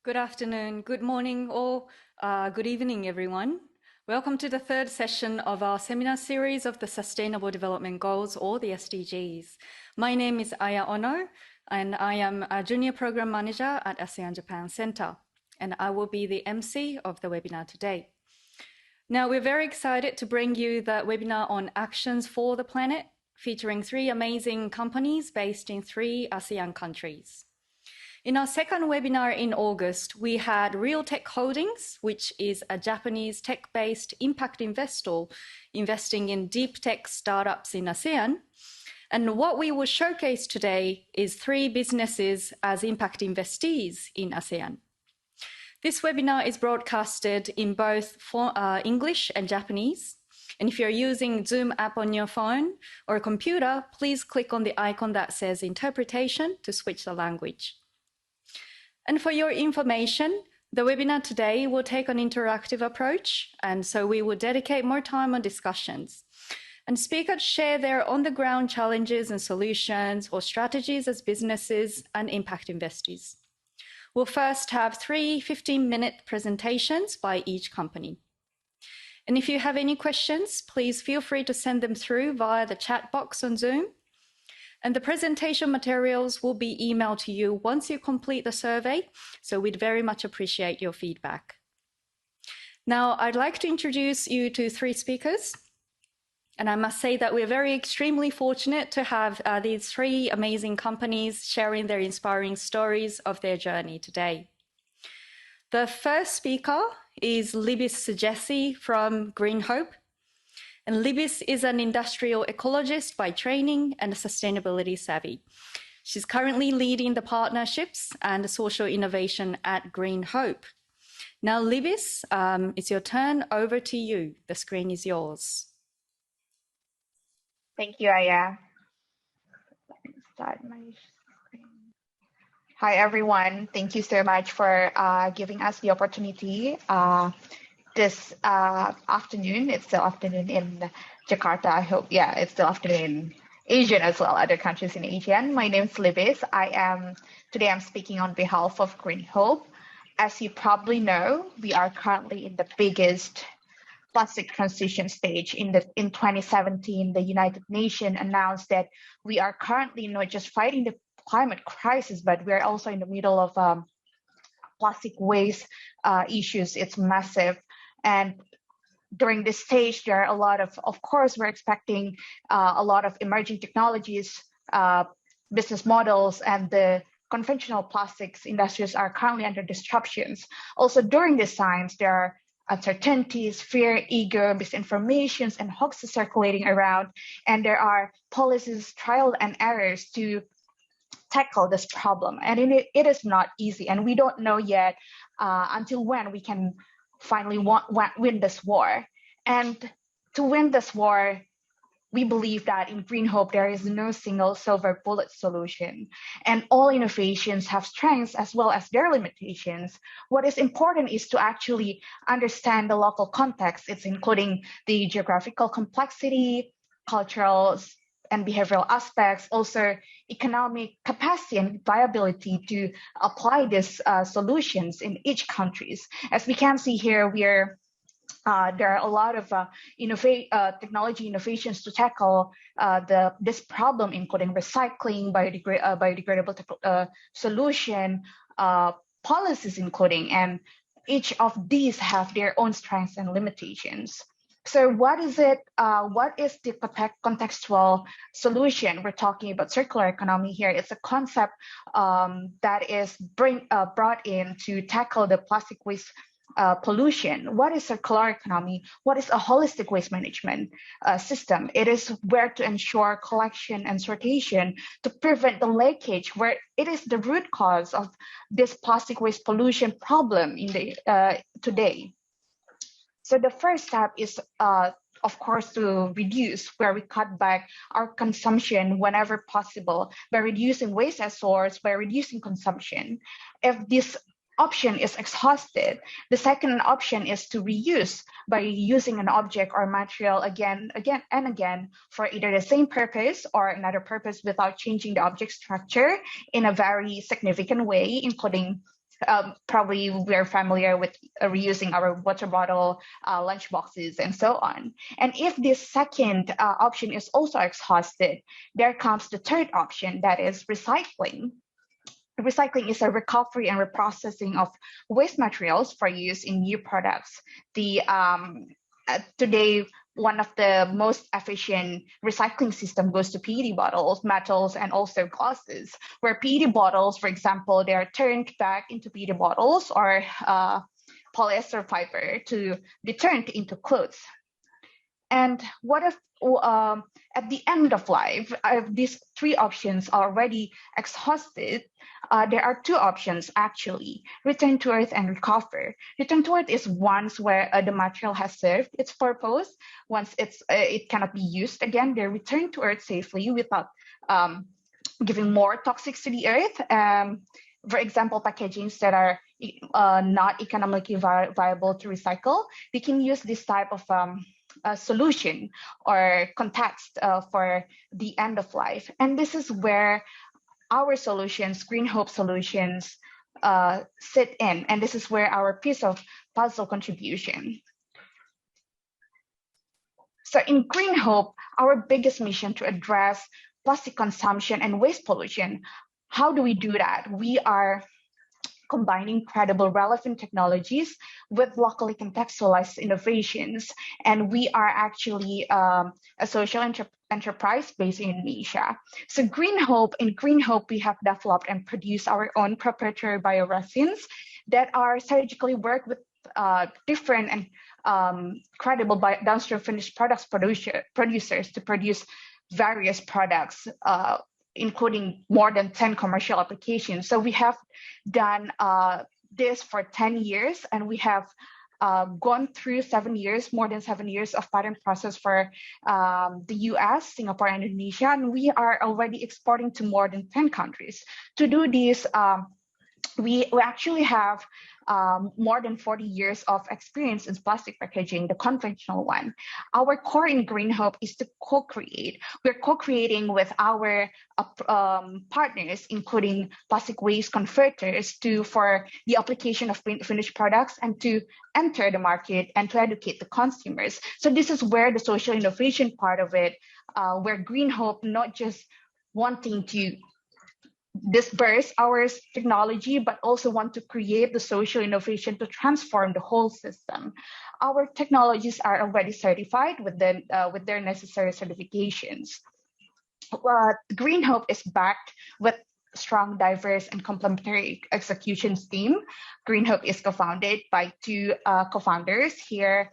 Good afternoon, good morning, or good evening, everyone. Welcome to the third session of our seminar series of the Sustainable Development Goals, or the SDGs. My name is Aya Ono, and I am a Junior Program Manager at ASEAN-Japan Center, and I will be the MC of the webinar today. Now, we're very excited to bring you the webinar on Actions for the Planet, featuring 3 amazing companies based in 3 ASEAN countries. In our second webinar in August, we had Real Tech Holdings, which is a Japanese tech-based impact investor investing in deep tech startups in ASEAN. And what we will showcase today is 3 businesses as impact investees in ASEAN. This webinar is broadcasted in both English and Japanese. And if you're using Zoom app on your phone or a computer, please click on the icon that says interpretation to switch the language. And for your information, the webinar today will take an interactive approach, and so we will dedicate more time on discussions. And speakers share their on-the-ground challenges and solutions or strategies as businesses and impact investors. We'll first have 3 15-minute presentations by each company. And if you have any questions, please feel free to send them through via the chat box on Zoom. And the presentation materials will be emailed to you once you complete the survey, so we'd very much appreciate your feedback. Now, I'd like to introduce you to 3 speakers. And I must say that we're extremely fortunate to have these 3 amazing companies sharing their inspiring stories of their journey today. The first speaker is Libis Jesse from Green Hope. And Libis is an industrial ecologist by training and sustainability savvy. She's currently leading the partnerships and social innovation at Green Hope. Now, Libis, it's your turn. Over to you. The screen is yours. Thank you, Aya. Let me start my screen. Hi, everyone. Thank you so much for giving us the opportunity. This afternoon, it's still afternoon in Jakarta. I hope, it's still afternoon in Asia as well, other countries in ASEAN. My name is Libis. Today I'm speaking on behalf of Green Hope. As you probably know, we are currently in the biggest plastic transition stage. In 2017, the United Nations announced that we are currently not just fighting the climate crisis, but we're also in the middle of plastic waste issues. It's massive. And during this stage, there are a lot of course, we're expecting a lot of emerging technologies, business models, and the conventional plastics industries are currently under disruptions. Also, during these times, there are uncertainties, fear, ego, misinformations, and hoaxes circulating around. And there are policies, trial and errors to tackle this problem. And it is not easy. And we don't know yet until when we can finally win this war. And to win this war, we believe that in Green Hope, there is no single silver bullet solution. And all innovations have strengths as well as their limitations. What is important is to actually understand the local context. It's including the geographical complexity, cultural and behavioral aspects, also economic capacity and viability to apply these solutions in each countries. As we can see here, there are a lot of technology innovations to tackle this problem, including recycling, biodegradable solution, policies including, and each of these have their own strengths and limitations. So what is it? What is the contextual solution? We're talking about circular economy here. It's a concept that is brought in to tackle the plastic waste pollution. What is circular economy? What is a holistic waste management system? It is where to ensure collection and sortation to prevent the leakage, where it is the root cause of this plastic waste pollution problem in today. So the first step is, of course, to reduce, where we cut back our consumption whenever possible by reducing waste as source, by reducing consumption. If this option is exhausted, the second option is to reuse by using an object or material again and again for either the same purpose or another purpose without changing the object structure in a very significant way, including probably we're familiar with reusing our water bottle, lunch boxes, and so on. And if this second option is also exhausted, there comes the third option, that is recycling. Recycling is a recovery and reprocessing of waste materials for use in new products. Today, one of the most efficient recycling system goes to PET bottles, metals, and also glasses, where PET bottles, for example, they are turned back into PET bottles or polyester fiber to be turned into clothes. And what if at the end of life, these three options are already exhausted? There are two options actually: return to earth and recover. Return to earth is once where the material has served its purpose. Once it cannot be used again, they return to earth safely without giving more toxics to the earth. For example, packagings that are not economically viable to recycle, they can use this type of solution or context for the end of life. And this is where our solutions, Green Hope solutions, sit in. And this is where our piece of puzzle contribution. So in Green Hope, our biggest mission to address plastic consumption and waste pollution, how do we do that? We are combining credible, relevant technologies with locally contextualized innovations. And we are actually a social enterprise based in Indonesia. So in Green Hope, we have developed and produced our own proprietary bioresins that are surgically worked with different and credible downstream finished products producers to produce various products, including more than 10 commercial applications. So we have done this for 10 years, and we have gone through more than 7 years of patent process for the US, Singapore, and Indonesia, and we are already exporting to more than 10 countries. To do this, we actually have more than 40 years of experience in plastic packaging, the conventional one. Our core in Green Hope is to co-create. We're co-creating with our partners, including plastic waste converters, for the application of finished products and to enter the market and to educate the consumers. So this is where the social innovation part of it, where Green Hope not just wanting to disperse our technology, but also want to create the social innovation to transform the whole system. Our technologies are already certified with their necessary certifications. Green Hope is backed with strong, diverse, and complementary executions team. Green Hope is co-founded by two co-founders. Here,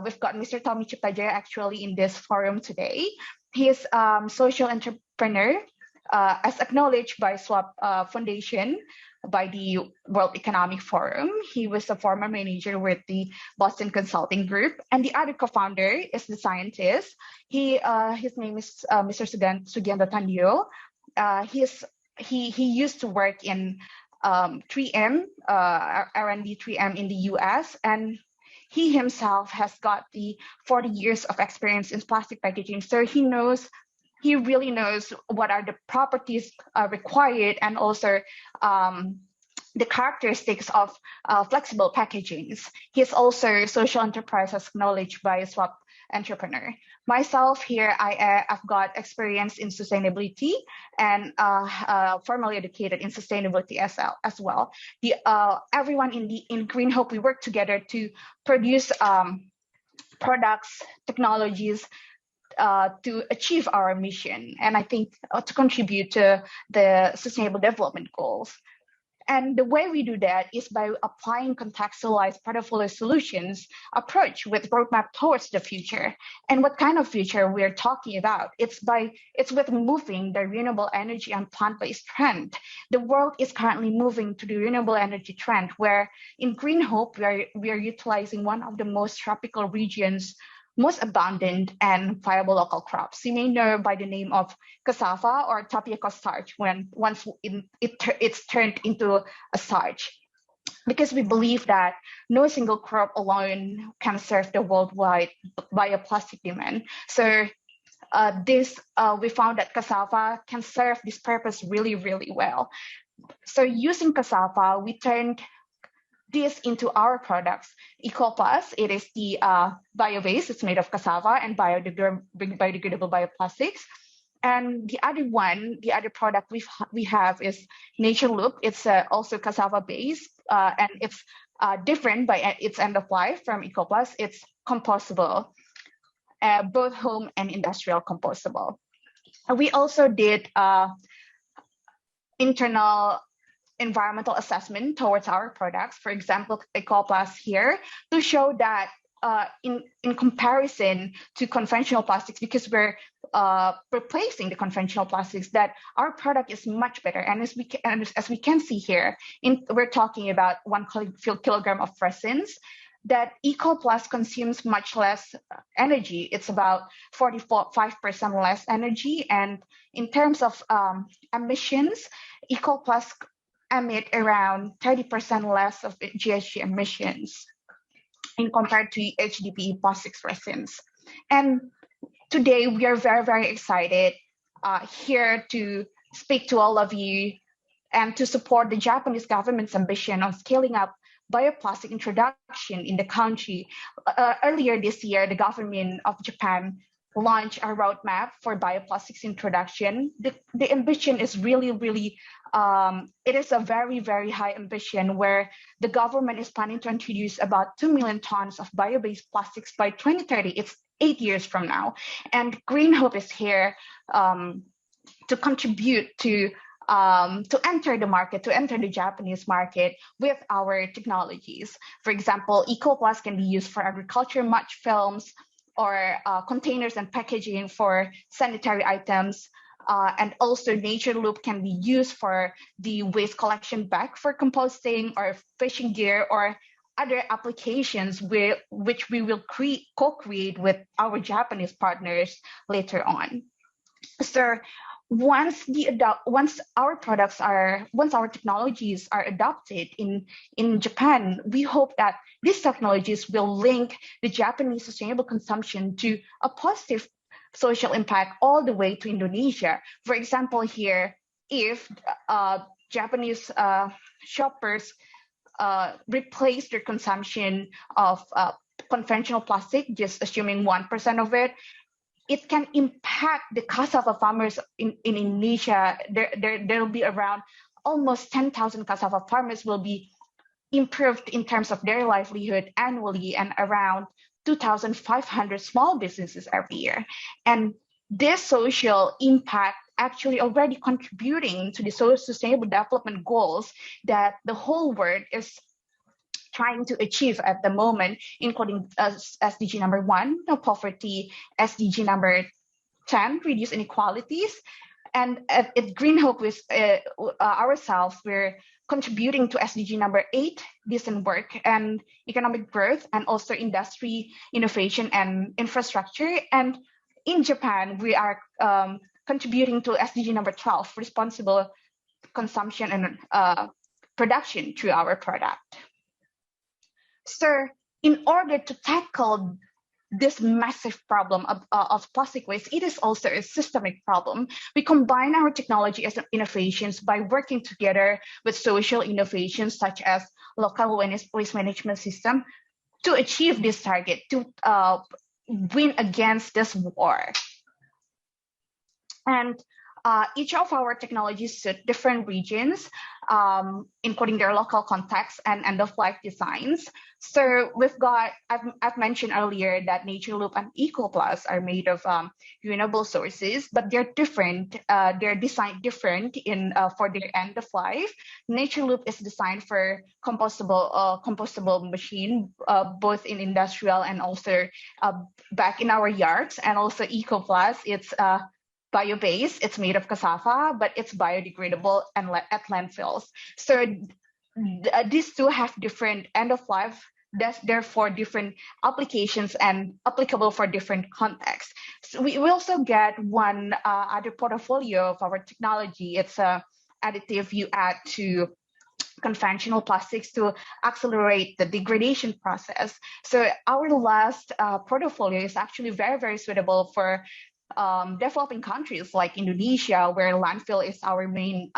we've got Mr. Tommy Chiptajaya actually in this forum today. He is social entrepreneur, as acknowledged by SWAP Foundation, by the World Economic Forum. He was a former manager with the Boston Consulting Group. And the other co-founder is the scientist. His name is Mr. Sugenda Tandio. He used to work in 3M, R&D 3M in the US, and he himself has got the 40 years of experience in plastic packaging. So he really knows what are the properties required and also the characteristics of flexible packagings. He's also social enterprise as acknowledged by SWAP entrepreneur. Myself here, I've got experience in sustainability and formally educated in sustainability as well. Everyone in Green Hope, we work together to produce products, technologies, to achieve our mission, and I think to contribute to the Sustainable Development Goals. And the way we do that is by applying contextualized portfolio solutions approach with roadmap towards the future. And what kind of future we're talking about? It's with moving the renewable energy and plant-based trend. The world is currently moving to the renewable energy trend, where in Green Hope, we are utilizing one of the most tropical regions, most abundant and viable local crops. You may know by the name of cassava or tapioca starch once it's turned into a starch. Because we believe that no single crop alone can serve the worldwide bioplastic demand. So we found that cassava can serve this purpose really, really well. So using cassava, we turned this into our products. EcoPlus, it is the bio-base, it's made of cassava and biodegradable bioplastics. And the other product we have is NatureLoop. It's also cassava based, and it's different by its end of life from EcoPlus. It's compostable, both home and industrial compostable. We also did internal environmental assessment towards our products. For example, EcoPlus here, to show that in comparison to conventional plastics, because we're replacing the conventional plastics, that our product is much better. And as we can see here, we're talking about 1 kilogram of resins, that EcoPlus consumes much less energy. It's about 45% less energy. And in terms of emissions, EcoPlus emit around 30% less of GHG emissions in compared to HDPE plastics resins. And today we are very, very excited here to speak to all of you and to support the Japanese government's ambition on scaling up bioplastic introduction in the country. Earlier this year, the government of Japan launched a roadmap for bioplastics introduction. The ambition is really, it is a very, very high ambition, where the government is planning to introduce about 2 million tons of bio-based plastics by 2030. It's 8 years from now. And Green Hope is here to contribute to enter the market, to enter the Japanese market with our technologies. For example, EcoPlus can be used for agriculture mulch films, or containers and packaging for sanitary items. And also NatureLoop can be used for the waste collection bag for composting, or fishing gear, or other applications which we will co-create with our Japanese partners later on. So once our technologies are adopted in Japan, we hope that these technologies will link the Japanese sustainable consumption to a positive social impact all the way to Indonesia. For example, here, if Japanese shoppers replace their consumption of conventional plastic, just assuming 1% of it, it can impact the cassava farmers in Indonesia. There will be around almost 10,000 cassava farmers will be improved in terms of their livelihood annually, and around 2,500 small businesses every year. And this social impact actually already contributing to the sustainable development goals that the whole world is trying to achieve at the moment, including SDG number 1, no poverty, SDG number 10, reduce inequalities. And at Green Hope, with ourselves, we're contributing to SDG number 8, decent work and economic growth, and also industry, innovation, and infrastructure. And in Japan, we are contributing to SDG number 12, responsible consumption and production through our product. So in order to tackle this massive problem of plastic waste, it is also a systemic problem. We combine our technology as innovations by working together with social innovations such as local waste management system to achieve this target, to win against this war. And each of our technologies suit different regions, including their local context and end-of-life designs. So we've got, I've mentioned earlier that NatureLoop and EcoPlus are made of renewable sources, but they're different. They're designed different for their end of life. NatureLoop is designed for compostable machine, both in industrial and also back in our yards. And also EcoPlus, it's bio-based, it's made of cassava, but it's biodegradable and at landfills. So these two have different end of life, therefore different applications and applicable for different contexts. So we also get one other portfolio of our technology. It's a additive you add to conventional plastics to accelerate the degradation process. So our last portfolio is actually very, very suitable for developing countries like Indonesia, where landfill is our main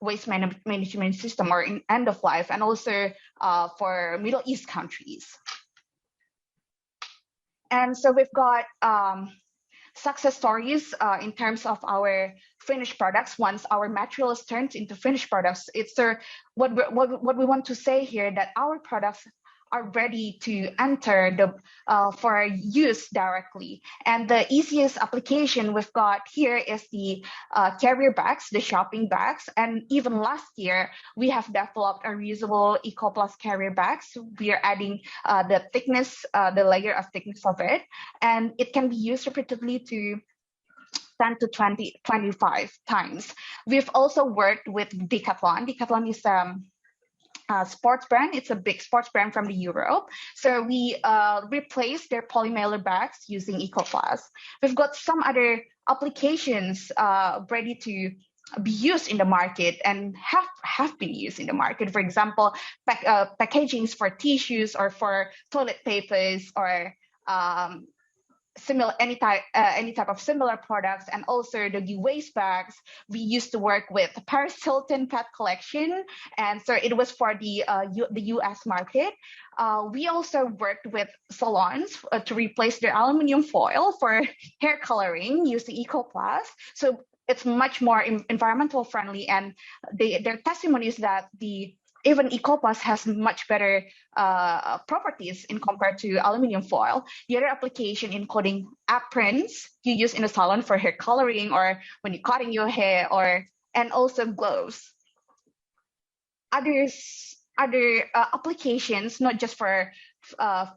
waste management system or in end of life, and also for Middle East countries. And so we've got success stories in terms of our finished products. Once our materials turned into finished products, it's what we want to say here, that our products are ready to enter for use directly. And the easiest application we've got here is the carrier bags, the shopping bags. And even last year, we have developed a reusable EcoPlus carrier bags. We are adding the thickness, the layer of thickness of it, and it can be used repeatedly to 10 to 25 times. We've also worked with Decathlon. Decathlon is sports brand. It's a big sports brand from Europe. So we replaced their polymailer bags using EcoPlus. We've got some other applications ready to be used in the market and have been used in the market. For example, packagings for tissues or for toilet papers or similar any type of similar products, and also the waste bags. We used to work with Paris Hilton Pet Collection, and so it was for the US market. We also worked with salons to replace their aluminum foil for hair coloring using EcoPlus. So it's much more environmental friendly, and their testimony is that even EcoPlus has much better properties in compared to aluminum foil. The other application including aprons you use in a salon for hair coloring or when you're cutting your hair, and also gloves. Other applications, not just for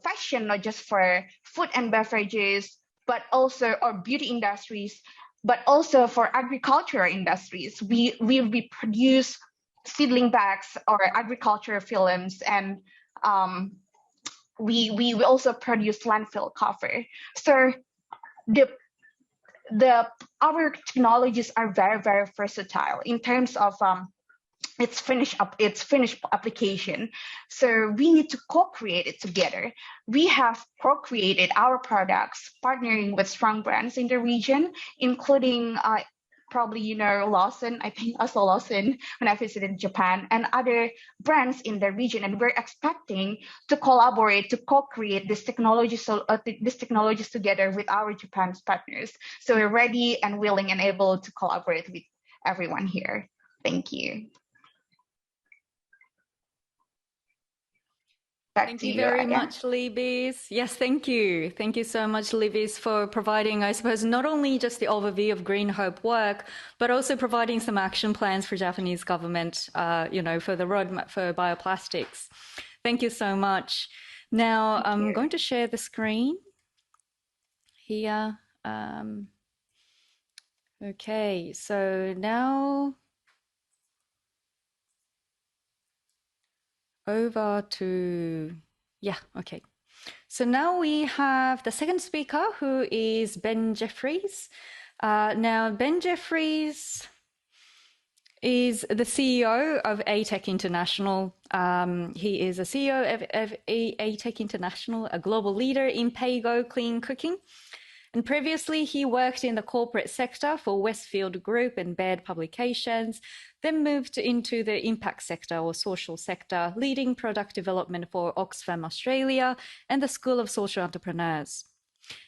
fashion, not just for food and beverages, but also or beauty industries, but also for agricultural industries. We produce seedling bags or agriculture films, and we also produce landfill cover. So our technologies are very, very versatile in terms of its finished application. So we need to co-create it together. We have co-created our products partnering with strong brands in the region, including probably Lawson. I think I saw Lawson when I visited Japan, and other brands in the region. And we're expecting to collaborate to co-create this technology, these technologies together with our Japan's partners. So we're ready and willing and able to collaborate with everyone here. Thank you. Thank you very much, Libis. Yes, thank you. Thank you so much, Libis, for providing, I suppose, not only just the overview of Green Hope work, but also providing some action plans for Japanese government, for the roadmap for bioplastics. Thank you so much. Now, I'm going to share the screen here. Okay, so now over to, okay. So now we have the second speaker, who is Ben Jeffries. Now, Ben Jeffries is the CEO of ATEC International. He is a CEO of ATEC International, a global leader in pay-go clean cooking. And previously, he worked in the corporate sector for Westfield Group and Baird Publications, then moved into the impact sector or social sector, leading product development for Oxfam Australia and the School of Social Entrepreneurs.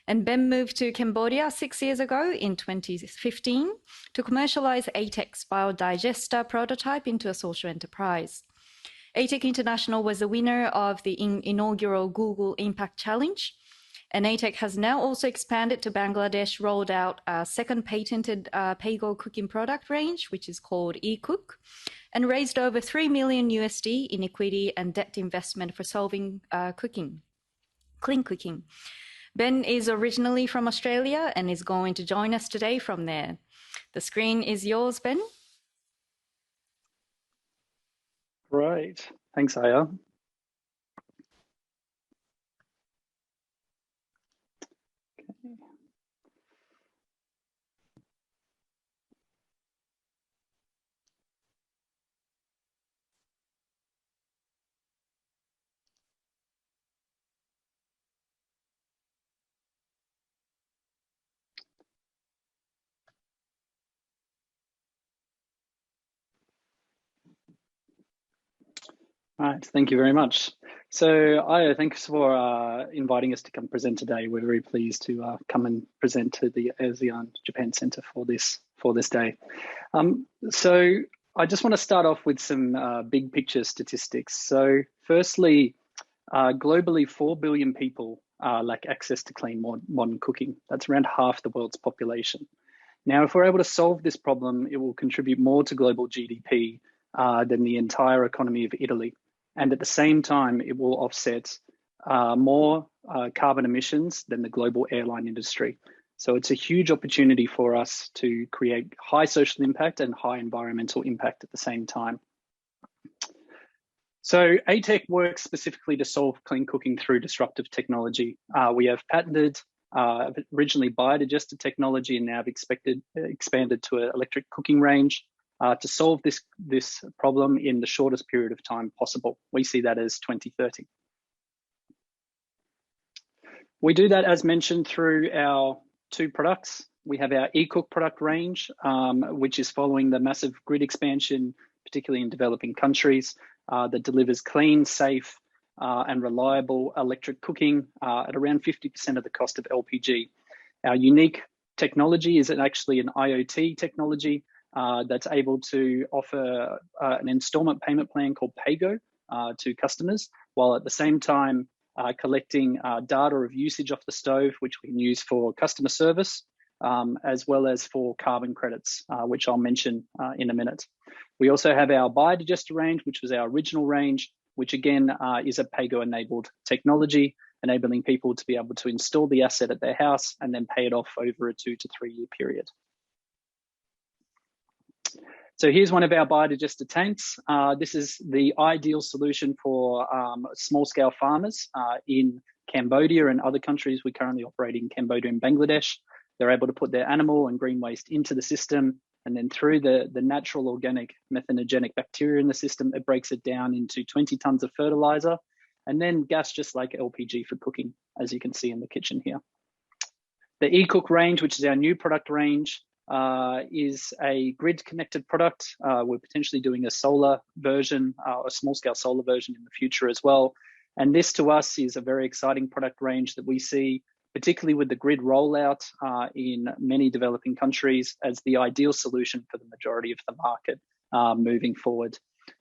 And Ben moved to Cambodia 6 years ago in 2015 to commercialize ATEC's Biodigester prototype into a social enterprise. ATEC International was the winner of the inaugural Google Impact Challenge. And ATEC has now also expanded to Bangladesh, rolled out a second patented pay-go cooking product range, which is called eCook, and raised over $3 million USD in equity and debt investment for solving clean cooking. Ben is originally from Australia and is going to join us today from there. The screen is yours, Ben. Great. Thanks, Aya. All right, thank you very much. So, Aya, thanks for inviting us to come present today. We're very pleased to come and present to the ASEAN-Japan Centre for this day. So, I just want to start off with some big picture statistics. So, firstly, globally, 4 billion people lack access to clean modern cooking. That's around half the world's population. Now, if we're able to solve this problem, it will contribute more to global GDP than the entire economy of Italy. And at the same time, it will offset more carbon emissions than the global airline industry. So it's a huge opportunity for us to create high social impact and high environmental impact at the same time. So ATEC works specifically to solve clean cooking through disruptive technology. We have patented originally Biodigester technology and now have expanded to an electric cooking range to solve this problem in the shortest period of time possible. We see that as 2030. We do that, as mentioned, through our two products. We have our eCook product range, which is following the massive grid expansion, particularly in developing countries, that delivers clean, safe, and reliable electric cooking at around 50% of the cost of LPG. Our unique technology is actually an IoT technology that's able to offer an installment payment plan called PayGo to customers, while at the same time collecting data of usage off the stove, which we can use for customer service, as well as for carbon credits, which I'll mention in a minute. We also have our Biodigester range, which was our original range, which again is a PayGo-enabled technology, enabling people to be able to install the asset at their house and then pay it off over a 2 to 3 year period. So here's one of our Biodigester tanks. This is the ideal solution for small-scale farmers in Cambodia and other countries. We currently operate in Cambodia and Bangladesh. They're able to put their animal and green waste into the system, and then through the natural organic methanogenic bacteria in the system, it breaks it down into 20 tons of fertilizer, and then gas just like LPG for cooking, as you can see in the kitchen here. The eCook range, which is our new product range, is a grid-connected product. We're potentially doing a solar version, a small-scale solar version in the future as well. And this to us is a very exciting product range that we see, particularly with the grid rollout in many developing countries, as the ideal solution for the majority of the market moving forward.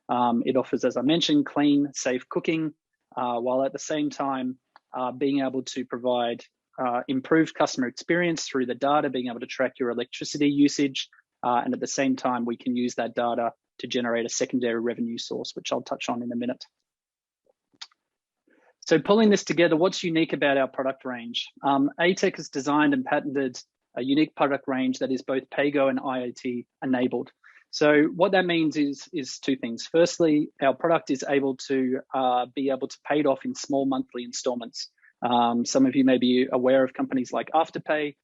It offers, as I mentioned, clean, safe cooking, while at the same time being able to provide improved customer experience through the data, being able to track your electricity usage, and at the same time, we can use that data to generate a secondary revenue source, which I'll touch on in a minute. So pulling this together, what's unique about our product range? ATEC has designed and patented a unique product range that is both PayGo and IoT enabled. So what that means is two things. Firstly, our product is able to be able to pay it off in small monthly installments. Some of you may be aware of companies like Afterpay,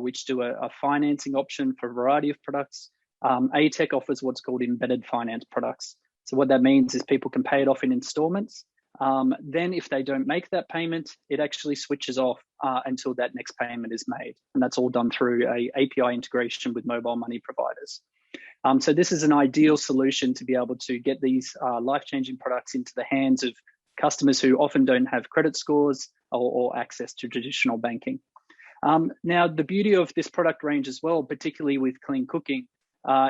which do a financing option for a variety of products. ATEC offers what's called embedded finance products. So what that means is people can pay it off in installments. Then if they don't make that payment, it actually switches off until that next payment is made. And that's all done through a API integration with mobile money providers. So this is an ideal solution to be able to get these life-changing products into the hands of customers who often don't have credit scores or access to traditional banking. Now, the beauty of this product range as well, particularly with clean cooking,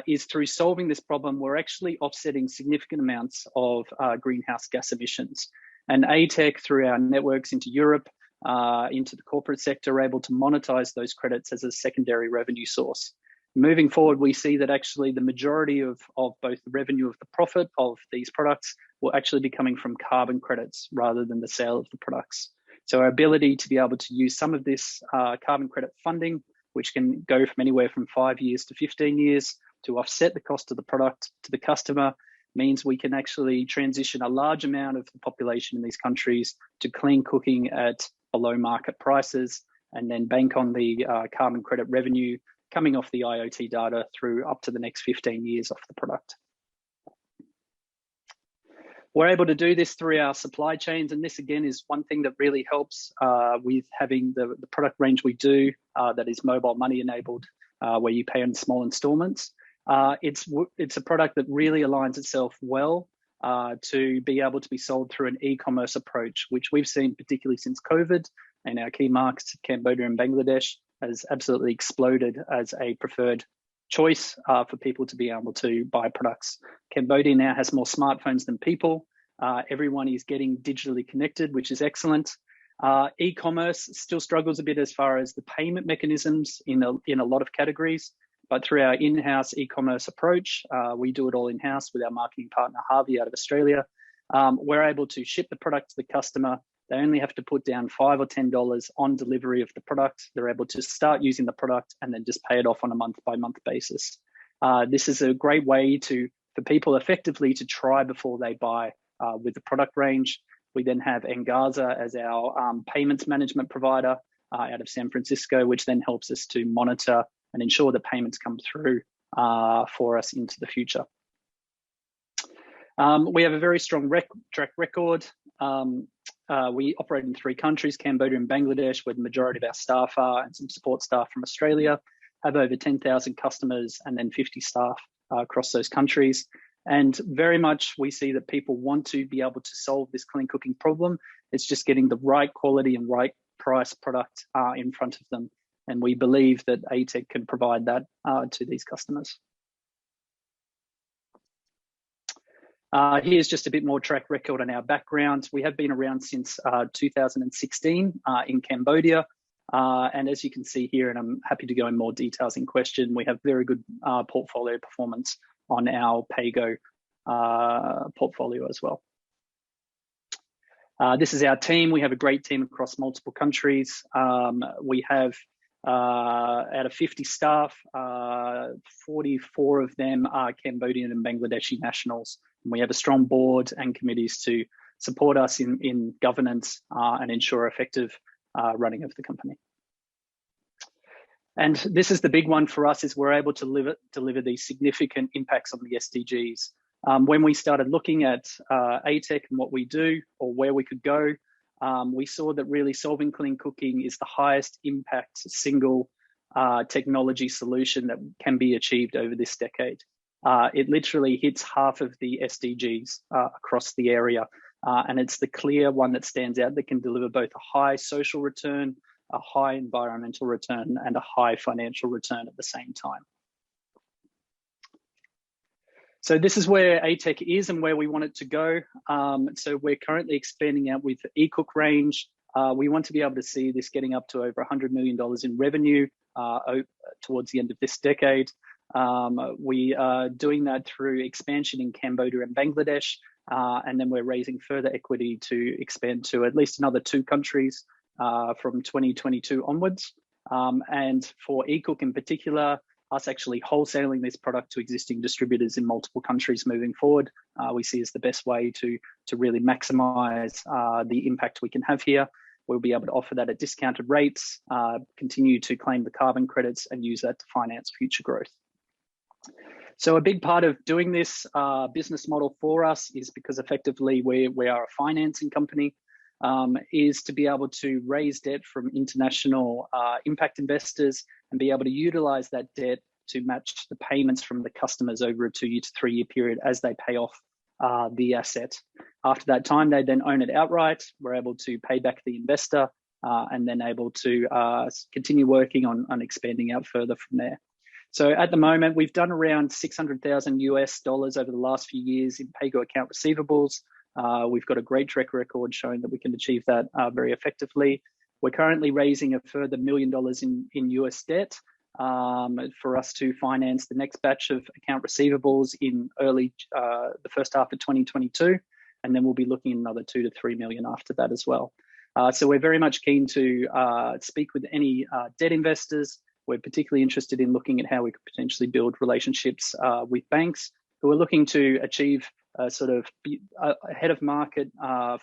is through solving this problem, we're actually offsetting significant amounts of greenhouse gas emissions. And ATEC, through our networks into Europe, into the corporate sector, are able to monetize those credits as a secondary revenue source. Moving forward, we see that actually the majority of both the revenue of the profit of these products will actually be coming from carbon credits rather than the sale of the products. So our ability to be able to use some of this carbon credit funding, which can go from anywhere from 5 years to 15 years to offset the cost of the product to the customer, means we can actually transition a large amount of the population in these countries to clean cooking at below market prices, and then bank on the carbon credit revenue coming off the IoT data through up to the next 15 years off the product. We're able to do this through our supply chains, and this again is one thing that really helps with having the product range we do that is mobile money enabled, where you pay in small installments. It's a product that really aligns itself well to be able to be sold through an e-commerce approach, which we've seen particularly since COVID, and our key markets, Cambodia and Bangladesh, has absolutely exploded as a preferred choice for people to be able to buy products. Cambodia now has more smartphones than people. Everyone is getting digitally connected, which is excellent. E-commerce still struggles a bit as far as the payment mechanisms in a lot of categories, but through our in-house e-commerce approach, we do it all in-house with our marketing partner, Harvey, out of Australia. We're able to ship the product to the customer. They only have to put down $5 or $10 on delivery of the product. They're able to start using the product and then just pay it off on a month-by-month basis. This is a great way for people effectively to try before they buy with the product range. We then have Engaza as our payments management provider out of San Francisco, which then helps us to monitor and ensure that payments come through for us into the future. We have a very strong track record. We operate in 3 countries, Cambodia and Bangladesh, where the majority of our staff are, and some support staff from Australia, have over 10,000 customers and then 50 staff across those countries. And very much we see that people want to be able to solve this clean cooking problem. It's just getting the right quality and right price product in front of them. And we believe that ATEC can provide that to these customers. Here's just a bit more track record on our background. We have been around since 2016 in Cambodia. And as you can see here, and I'm happy to go in more details in question, we have very good portfolio performance on our PAYGO portfolio as well. This is our team. We have a great team across multiple countries. We have out of 50 staff, 44 of them are Cambodian and Bangladeshi nationals. And we have a strong board and committees to support us in governance and ensure effective running of the company. And this is the big one for us, is we're able to deliver these significant impacts on the SDGs. When we started looking at ATEC and what we do or where we could go, we saw that really solving clean cooking is the highest impact single technology solution that can be achieved over this decade. It literally hits half of the SDGs across the area. And it's the clear one that stands out that can deliver both a high social return, a high environmental return, and a high financial return at the same time. So this is where ATEC is and where we want it to go. So we're currently expanding out with the e-cook range. We want to be able to see this getting up to over $100 million in revenue towards the end of this decade. We are doing that through expansion in Cambodia and Bangladesh, and then we're raising further equity to expand to at least another 2 countries from 2022 onwards. And for e-cook in particular, us actually wholesaling this product to existing distributors in multiple countries moving forward, we see as the best way to really maximize the impact we can have here. We'll be able to offer that at discounted rates, continue to claim the carbon credits, and use that to finance future growth. So a big part of doing this business model for us is because effectively we are a financing company, is to be able to raise debt from international impact investors and be able to utilize that debt to match the payments from the customers over a 2 to 3 year period as they pay off the asset. After that time, they then own it outright. We're able to pay back the investor and then able to continue working on expanding out further from there. So at the moment, we've done around $600,000 US over the last few years in PAYGO account receivables. We've got a great track record showing that we can achieve that very effectively. We're currently raising a further $1 million in US debt for us to finance the next batch of account receivables in early the first half of 2022. And then we'll be looking at another 2 to 3 million after that as well. So we're very much keen to speak with any debt investors. We're particularly interested in looking at how we could potentially build relationships with banks who are looking to achieve a sort of ahead of market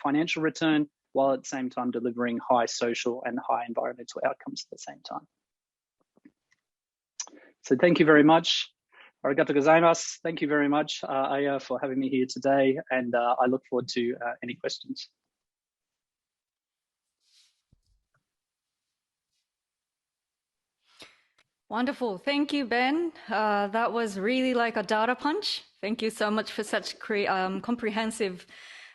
financial return, while at the same time delivering high social and high environmental outcomes at the same time. So thank you very much. Arigato gozaimasu. Thank you very much, Aya, for having me here today, and I look forward to any questions. Wonderful. Thank you, Ben. That was really like a data punch. Thank you so much for such comprehensive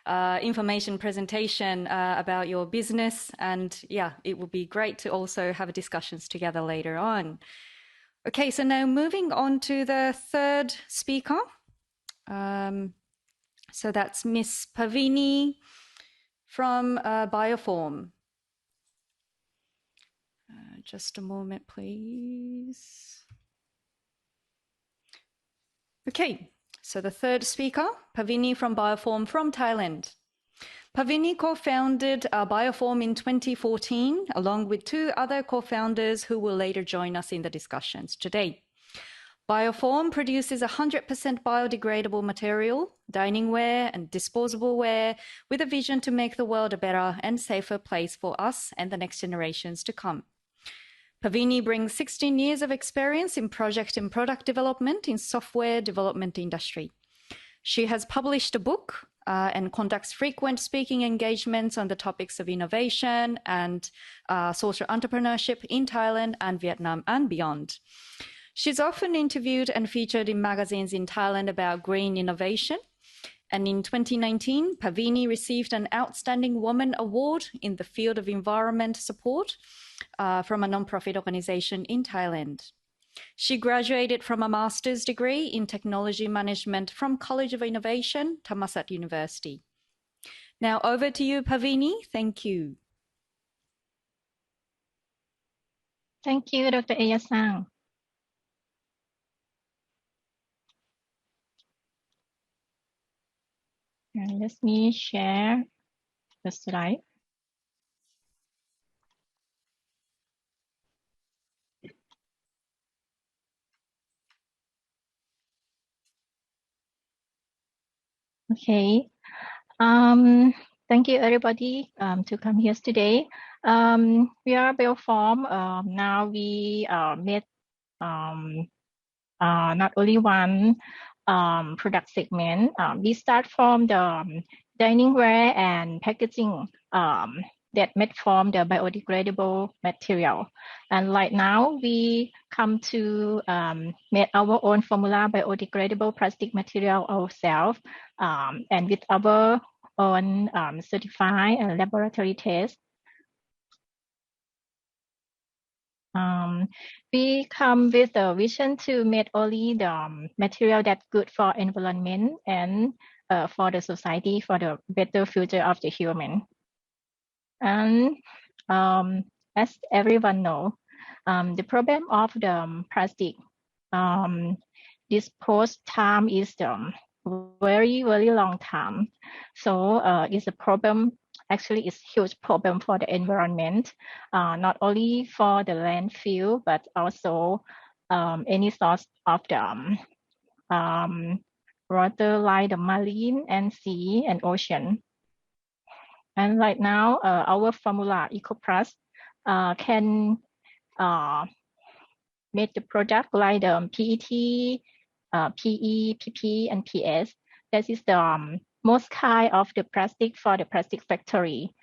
information presentation about your business. And yeah, it would be great to also have discussions together later on. Okay, so now moving on to the third speaker. So that's Miss Pavini from Bioform. Just a moment, please. Okay, so the third speaker, Pavini from Bioform from Thailand. Pavini co-founded Bioform in 2014, along with two other co-founders who will later join us in the discussions today. Bioform produces 100% biodegradable material, dining ware and disposable ware, with a vision to make the world a better and safer place for us and the next generations to come. Pavini brings 16 years of experience in project and product development in software development industry. She has published a book and conducts frequent speaking engagements on the topics of innovation and social entrepreneurship in Thailand and Vietnam and beyond. She's often interviewed and featured in magazines in Thailand about green innovation. And in 2019, Pavini received an Outstanding Woman Award in the field of environment support from a non-profit organization in Thailand. She graduated from a master's degree in technology management from College of Innovation, Thammasat University. Now over to you, Pavini. Thank you. Thank you, Dr. Aya-san. And let me share the slide. Okay. Thank you, everybody, to come here today. We are Bioform. Now we made not only one product segment. We start from the dining ware and packaging that made from the biodegradable material. And right now we come to make our own formula biodegradable plastic material ourselves, and with our own certified laboratory test. We come with a vision to make only the material that's good for environment and for the society, for the better future of the human. And as everyone knows, the problem of the plastic dispose time is very, very long time. So it's a problem. Actually, it's a huge problem for the environment, not only for the landfill, but also any source of the water like the marine and sea and ocean. And right now, our formula EcoPlus can make the product like the PET, PE, PP, and PS. That is the most kind of the plastic for the plastic factory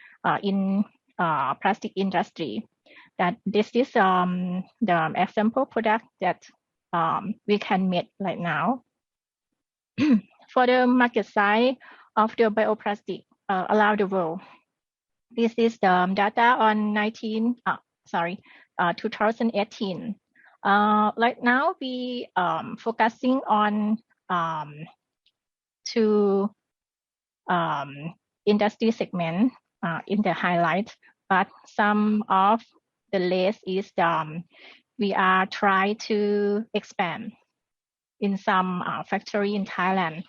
in plastic industry. That this is the example product that we can make right now. For the market size of the bioplastic around the world, this is the data on 2018. Right now we focusing on two industry segment in the highlight, but some of the list is we are trying to expand in some factory in Thailand,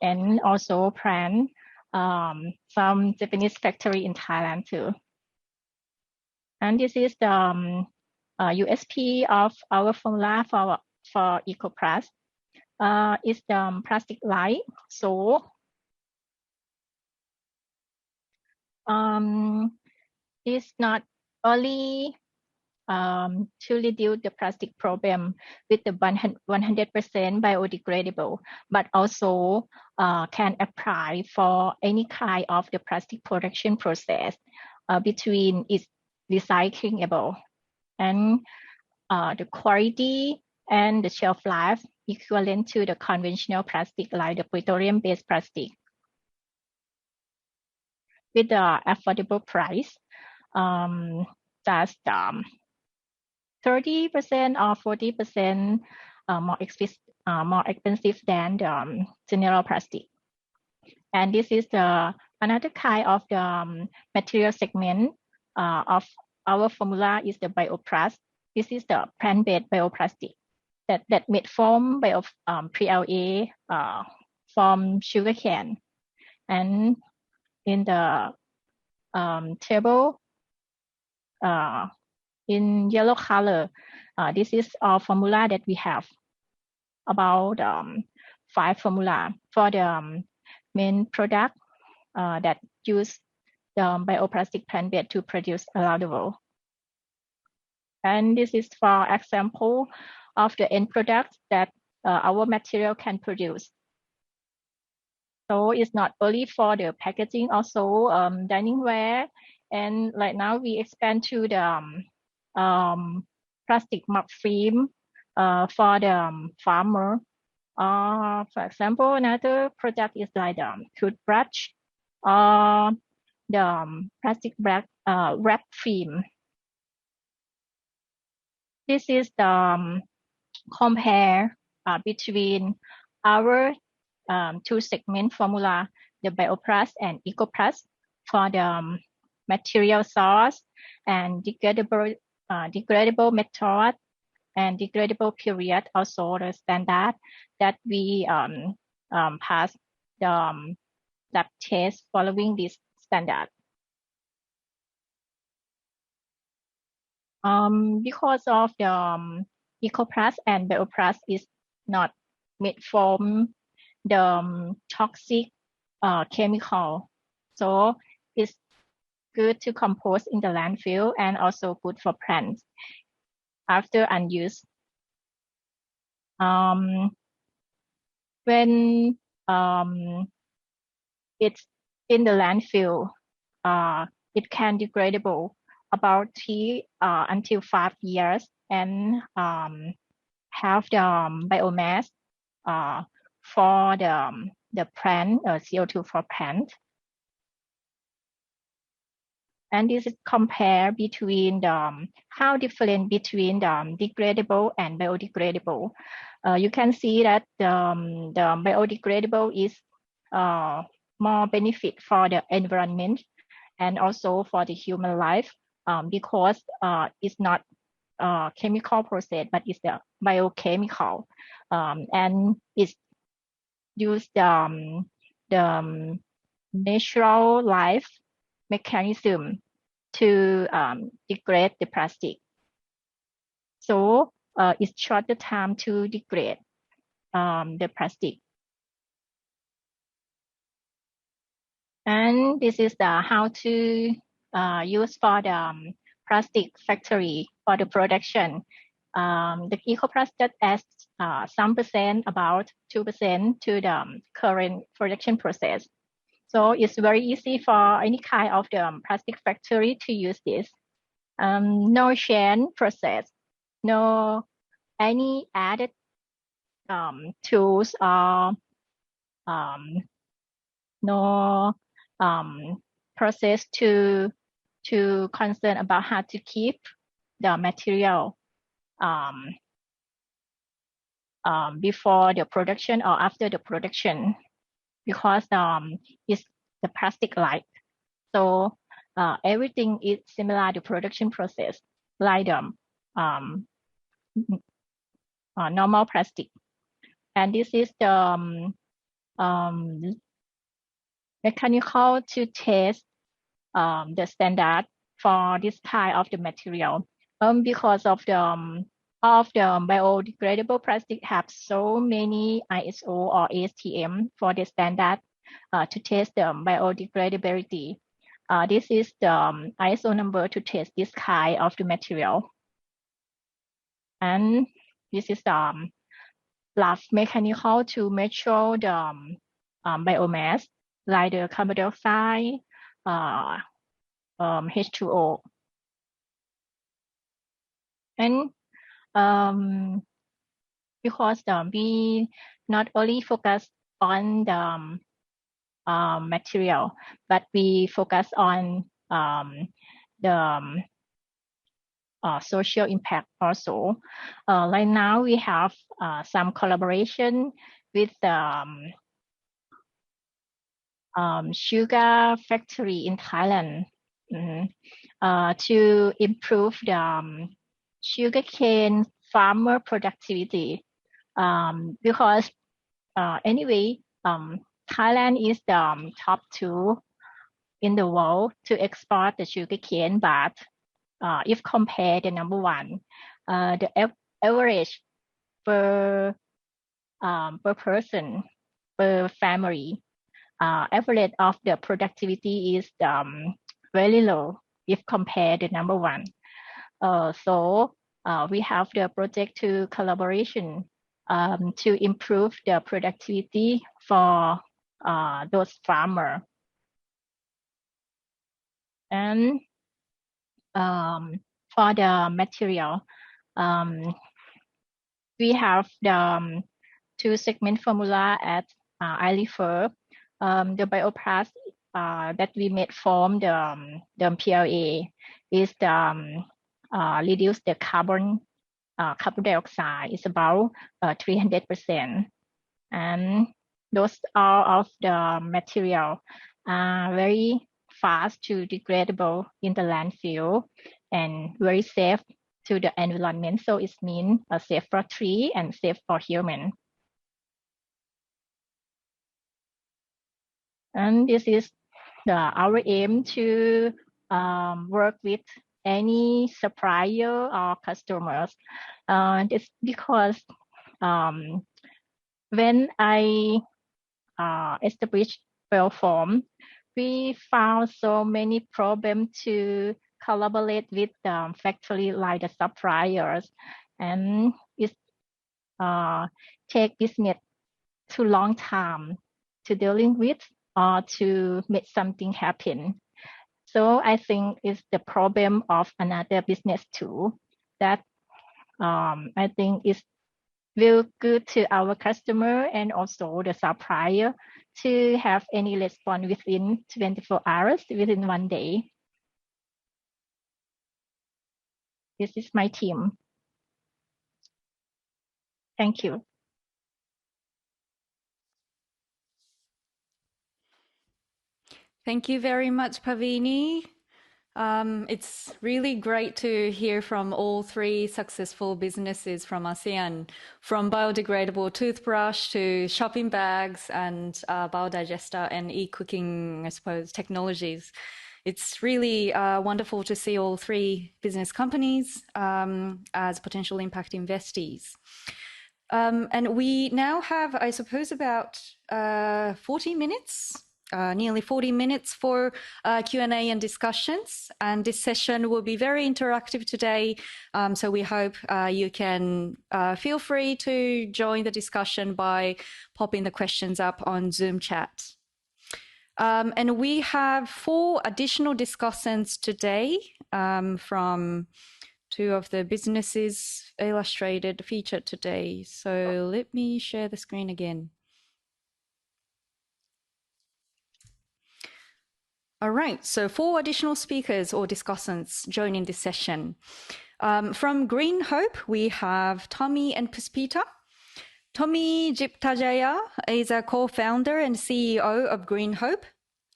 and also plan some Japanese factory in Thailand too. And this is the USP of our formula for EcoPlus. Is the plastic light, so it's not only to reduce the plastic problem with the 100% biodegradable, but also can apply for any kind of the plastic production process between its recyclable. And the quality and the shelf life equivalent to the conventional plastic like the petroleum-based plastic with the affordable price, just 30% or 40% more expensive than the general plastic. And this is another kind of the material segment of our formula is the Bioplast. This is the plant-based bioplastic that made from PLA from sugarcane. And in the table in yellow color, this is our formula that we have, about 5 formula for the main product that use the bioplastic plant-based to produce around the world. And this is for example of the end product that our material can produce. So it's not only for the packaging, also dining ware. And right now we expand to the plastic mud film for the farmer. For example, another product is like the toothbrush or the plastic wrap film. This is the compare between our 2 segment formula, the Bioplast and EcoPlast, for the material source and degradable method and degradable period, also the standard that we pass the lab test following this standard. Because of the EcoPlast and Bioplast is not made from the toxic chemical, so it's good to compose in the landfill and also good for plants after unused. When it's in the landfill, it can degradable about 3 until 5 years and have the biomass for the plant, CO2 for plant. And this is compare between how different between the degradable and biodegradable. You can see that the biodegradable is more benefit for the environment and also for the human life, because it's not chemical process, but it's the biochemical, and it's use the natural life mechanism to degrade the plastic. So it's shorter time to degrade the plastic. And this is the how to use for the plastic factory for the production. The EcoPlast just adds some percent, about 2% to the current production process. So it's very easy for any kind of the plastic factory to use this. No chain process, no any added tools or no process to concern about how to keep the material before the production or after the production, because it's the plastic light. So everything is similar to production process, like normal plastic. And this is the mechanical to test the standard for this kind of the material. Because of the biodegradable plastic have so many ISO or ASTM for the standard to test the biodegradability. This is the ISO number to test this kind of the material. And this is the lab mechanical to measure the biomass, like the carbon dioxide, H2O. And because we not only focus on the material, but we focus on the social impact also. Right now, we have some collaboration with the sugar factory in Thailand to improve the sugarcane farmer productivity. Because anyway, Thailand is the top 2 in the world to export the sugarcane, but if compared the number 1, the average per person, per family, average of the productivity is very low if compared the number 1. So we have the project to collaboration to improve the productivity for those farmers. And for the material, we have the 2-segment formula at I refer. The bioplast that we made from the PLA is the reduce the carbon dioxide is about 300%, and those all of the material are very fast to degradable in the landfill and very safe to the environment. So it means safe for tree and safe for human. And this is our aim to work with any supplier or customers. It's because when I established Bioform, we found so many problems to collaborate with the factory like the suppliers, and it take business too long time to dealing with or to make something happen. So I think it's the problem of another business too, that I think is will good to our customer and also the supplier to have any response within 24 hours, within 1 day. This is my team. Thank you. Thank you very much, Pavini. It's really great to hear from all 3 successful businesses from ASEAN, from biodegradable toothbrush to shopping bags and biodigester and e-cooking, I suppose, technologies. It's really wonderful to see all 3 business companies as potential impact investees. And we now have, I suppose, about 40 minutes. Nearly 40 minutes for Q&A and discussions. And this session will be very interactive today. So we hope you can feel free to join the discussion by popping the questions up on Zoom chat. And we have 4 additional discussants today from 2 of the businesses illustrated, featured today. So let me share the screen again. All right, so 4 additional speakers or discussants joining this session. From Green Hope, we have Tommy and Puspita. Tommy Jiptajaya is a co-founder and CEO of Green Hope.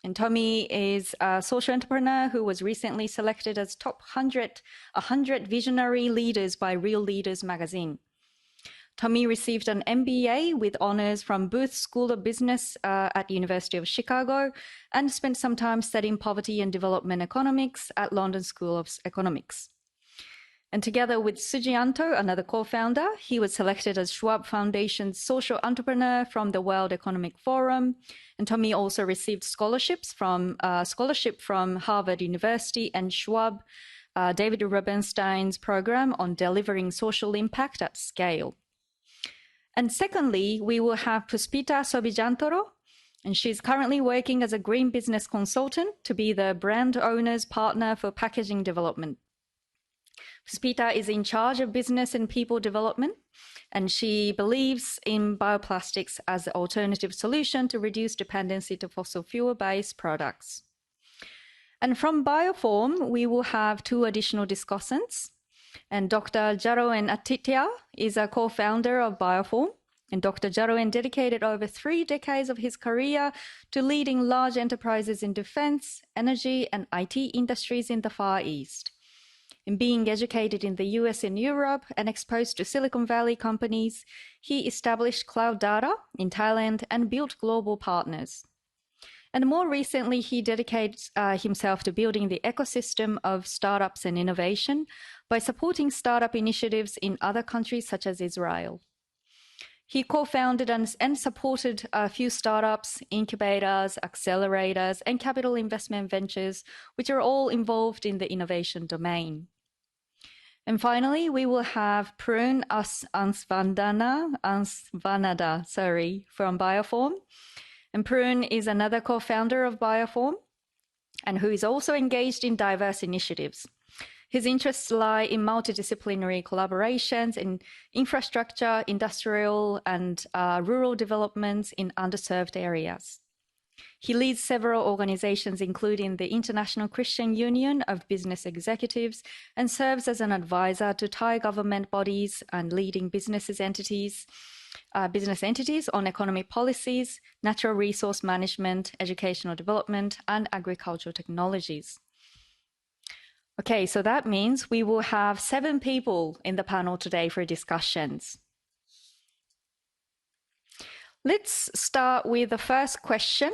And Tommy is a social entrepreneur who was recently selected as top 100 visionary leaders by Real Leaders magazine. Tommy received an MBA with honors from Booth School of Business at the University of Chicago and spent some time studying poverty and development economics at London School of Economics. And together with Sujianto, another co-founder, he was selected as Schwab Foundation's social entrepreneur from the World Economic Forum. And Tommy also received scholarship from Harvard University and Schwab, David Rubenstein's program on delivering social impact at scale. And secondly, we will have Puspita Sobijantoro, and she's currently working as a green business consultant to be the brand owner's partner for packaging development. Puspita is in charge of business and people development, and she believes in bioplastics as an alternative solution to reduce dependency to fossil fuel-based products. And from Bioform, we will have 2 additional discussants. And Dr. Jaroen Atitya is a co-founder of Bioform. And Dr. Jaroen dedicated over 3 decades of his career to leading large enterprises in defense, energy, and IT industries in the Far East. In being educated in the US and Europe and exposed to Silicon Valley companies, he established Cloud Data in Thailand and built global partners. And more recently, he dedicated himself to building the ecosystem of startups and innovation by supporting startup initiatives in other countries such as Israel. He co-founded and supported a few startups, incubators, accelerators, and capital investment ventures, which are all involved in the innovation domain. And finally, we will have Prun Ansvanada from Bioform. And Prun is another co-founder of Bioform and who is also engaged in diverse initiatives. His interests lie in multidisciplinary collaborations in infrastructure, industrial, and rural developments in underserved areas. He leads several organizations, including the International Christian Union of Business Executives, and serves as an advisor to Thai government bodies and leading business entities on economic policies, natural resource management, educational development, and agricultural technologies. Okay, so that means we will have 7 people in the panel today for discussions. Let's start with the first question.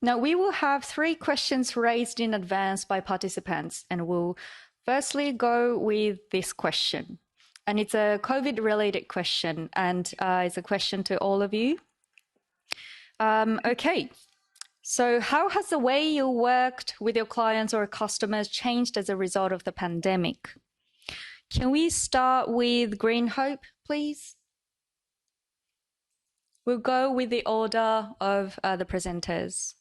Now, we will have 3 questions raised in advance by participants, and we'll firstly go with this question. And it's a COVID-related question, and it's a question to all of you. Okay. So how has the way you worked with your clients or customers changed as a result of the pandemic? Can we start with Green Hope, please? We'll go with the order of the presenters.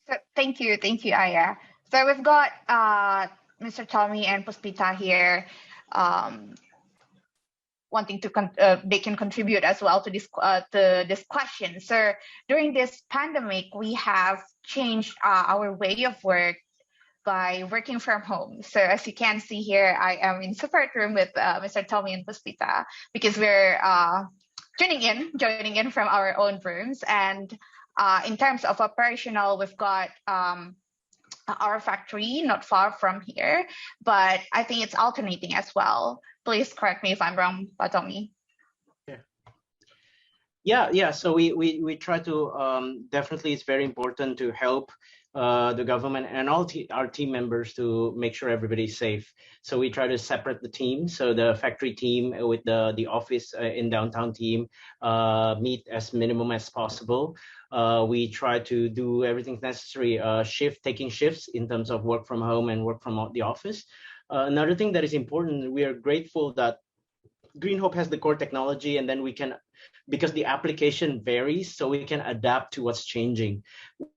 So, thank you, Aya. So we've got Mr. Tommy and Puspita here. Wanting to they can contribute as well to this question. So during this pandemic, we have changed our way of work by working from home. So as you can see here, I am in separate room with Mr. Tommy and Puspita because we're joining in from our own rooms. And in terms of operational, we've got our factory not far from here, but I think it's alternating as well. Please correct me if I'm wrong, Tommy. Yeah. So we try to definitely, it's very important to help the government and all our team members to make sure everybody's safe. So we try to separate the team. So the factory team with the office in downtown team meet as minimum as possible. We try to do everything necessary, taking shifts in terms of work from home and work from the office. Another thing that is important, we are grateful that Green Hope has the core technology, and then we can, because the application varies, so we can adapt to what's changing.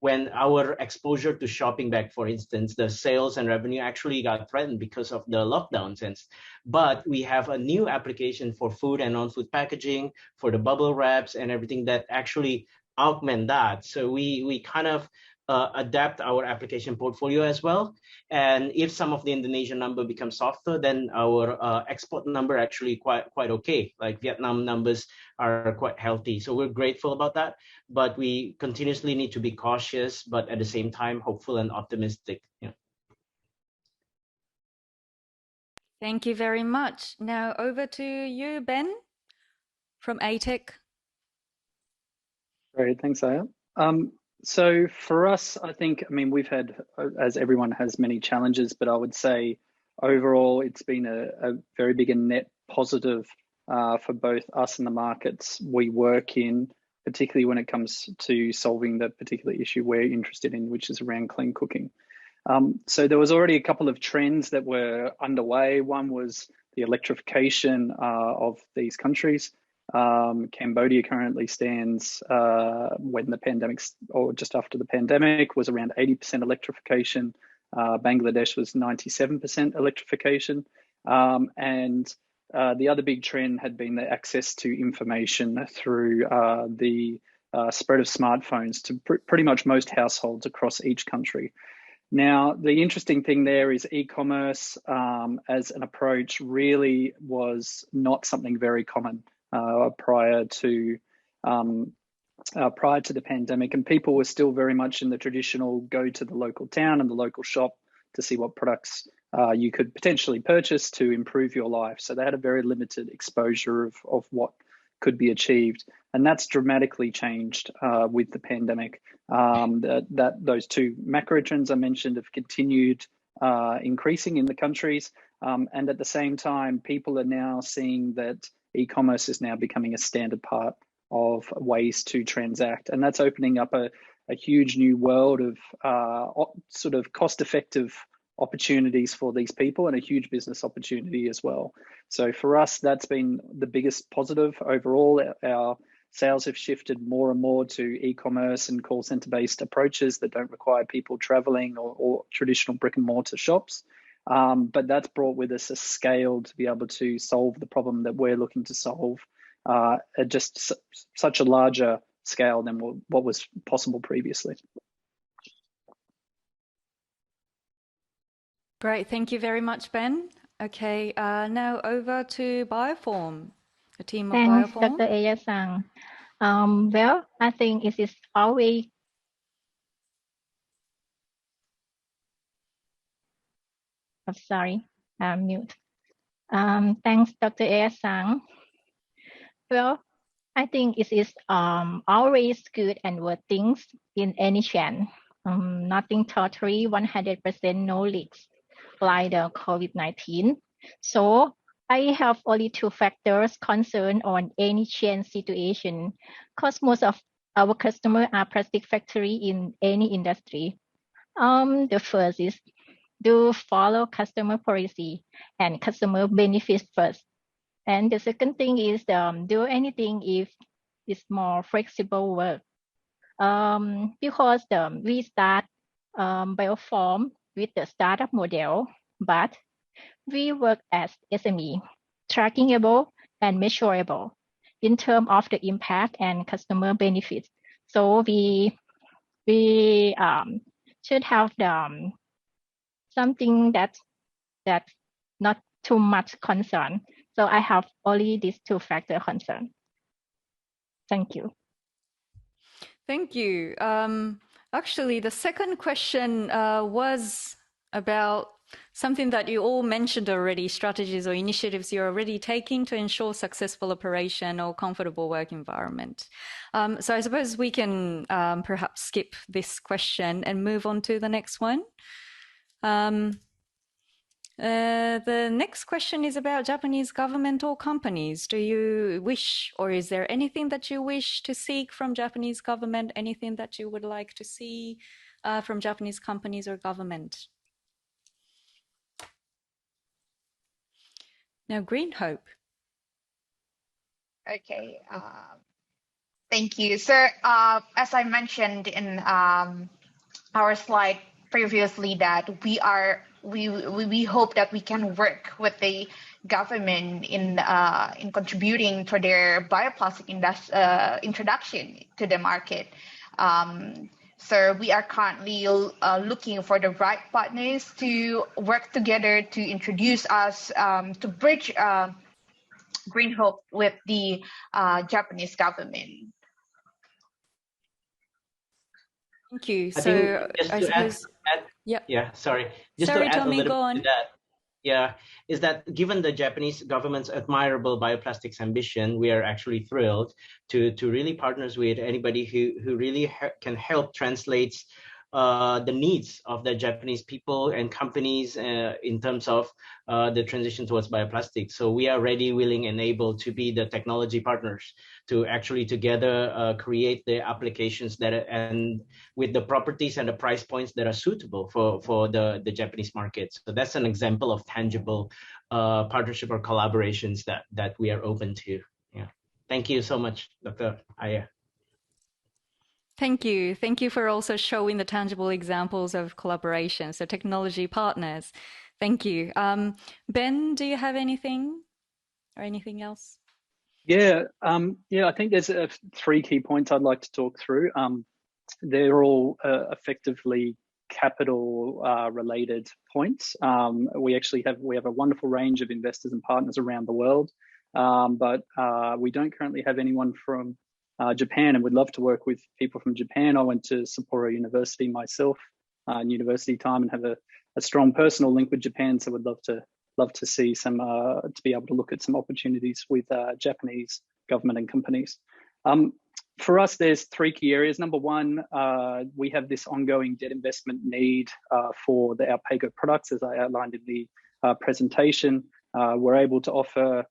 When our exposure to shopping bag, for instance, the sales and revenue actually got threatened because of the lockdown sense. But we have a new application for food and non-food packaging, for the bubble wraps and everything that actually augment that. So we kind of adapt our application portfolio as well. And if some of the Indonesian number becomes softer, then our export number actually quite okay. Like Vietnam numbers are quite healthy. So we're grateful about that. But we continuously need to be cautious, but at the same time, hopeful and optimistic. Yeah. Thank you very much. Now over to you, Ben, from ATEC. Great, thanks, Aya. So for us, we've had, as everyone has, many challenges, but I would say overall it's been a very big and net positive for both us and the markets we work in, particularly when it comes to solving the particular issue we're interested in, which is around clean cooking. So there was already a couple of trends that were underway. One was the electrification of these countries. Cambodia currently stands, when the pandemic, or just after the pandemic, was around 80% electrification. Bangladesh was 97% electrification. And the other big trend had been the access to information through the spread of smartphones to pretty much most households across each country. Now, the interesting thing there is e-commerce as an approach really was not something very common prior to the pandemic, and people were still very much in the traditional go to the local town and the local shop to see what products you could potentially purchase to improve your life. So they had a very limited exposure of what could be achieved, and that's dramatically changed with the pandemic. Those two macro trends I mentioned have continued increasing in the countries, and at the same time, people are now seeing that e-commerce is now becoming a standard part of ways to transact, and that's opening up a huge new world of sort of cost-effective opportunities for these people and a huge business opportunity as well. So for us, that's been the biggest positive overall. Our sales have shifted more and more to e-commerce and call center based approaches that don't require people traveling or traditional brick and mortar shops. But that's brought with us a scale to be able to solve the problem that we're looking to solve at just such a larger scale than what was possible previously. Great, thank you very much, Ben. Okay, now over to Bioform, the team of Thanks, Bioform. Dr. Aya-san. Well, I think it is always mute. Thanks, Dr. Aya-san. Well, I think it is always good and worth things in any chance. Nothing totally 100% knowledge like the COVID-19. So I have only two factors concerned on any change situation, because most of our customers are plastic factory in any industry. The first is to follow customer policy and customer benefits first. And the second thing is do anything if it's more flexible work. Because we start Bioform with the startup model, but we work as SME, trackingable and measurable in terms of the impact and customer benefits. So we should have something that's not too much concern. So I have only these two factor concern. Thank you. Thank you. Actually, the second question was about something that you all mentioned already, strategies or initiatives you're already taking to ensure successful operation or comfortable work environment. So I suppose we can perhaps skip this question and move on to the next one. The next question is about Japanese government or companies. Do you wish, or is there anything that you wish to seek from Japanese government? Anything that you would like to see from Japanese companies or government? Now, Green Hope. Okay, thank you. So as I mentioned in our slide previously, that we hope that we can work with the government in contributing to their bioplastic introduction to the market. So we are currently looking for the right partners to work together to introduce us to bridge Green Hope with the Japanese government. Thank you. I so I suppose, sorry. Just sorry, to add Tommy, a little go bit on. to that, is that given the Japanese government's admirable bioplastics ambition, we are actually thrilled to really partners with anybody who really can help translate the needs of the Japanese people and companies in terms of the transition towards bioplastics. So we are ready, willing, and able to be the technology partners to actually together create the applications that and with the properties and the price points that are suitable for the Japanese market. So that's an example of tangible partnership or collaborations that we are open to. Yeah. Thank you so much, Dr. Aya. Thank you. Thank you for also showing the tangible examples of collaboration. So technology partners. Thank you. Ben, do you have anything or anything else? Yeah, I think there's three key points I'd like to talk through. They're all effectively capital related points. We have a wonderful range of investors and partners around the world, but we don't currently have anyone from Japan, and we'd love to work with people from Japan. I went to Sapporo University myself in university time and have a strong personal link with Japan, so we'd love to see some to be able to look at some opportunities with Japanese government and companies. For us, there's three key areas. Number one, we have this ongoing debt investment need for our PAYGO products, as I outlined in the presentation. We're able to offer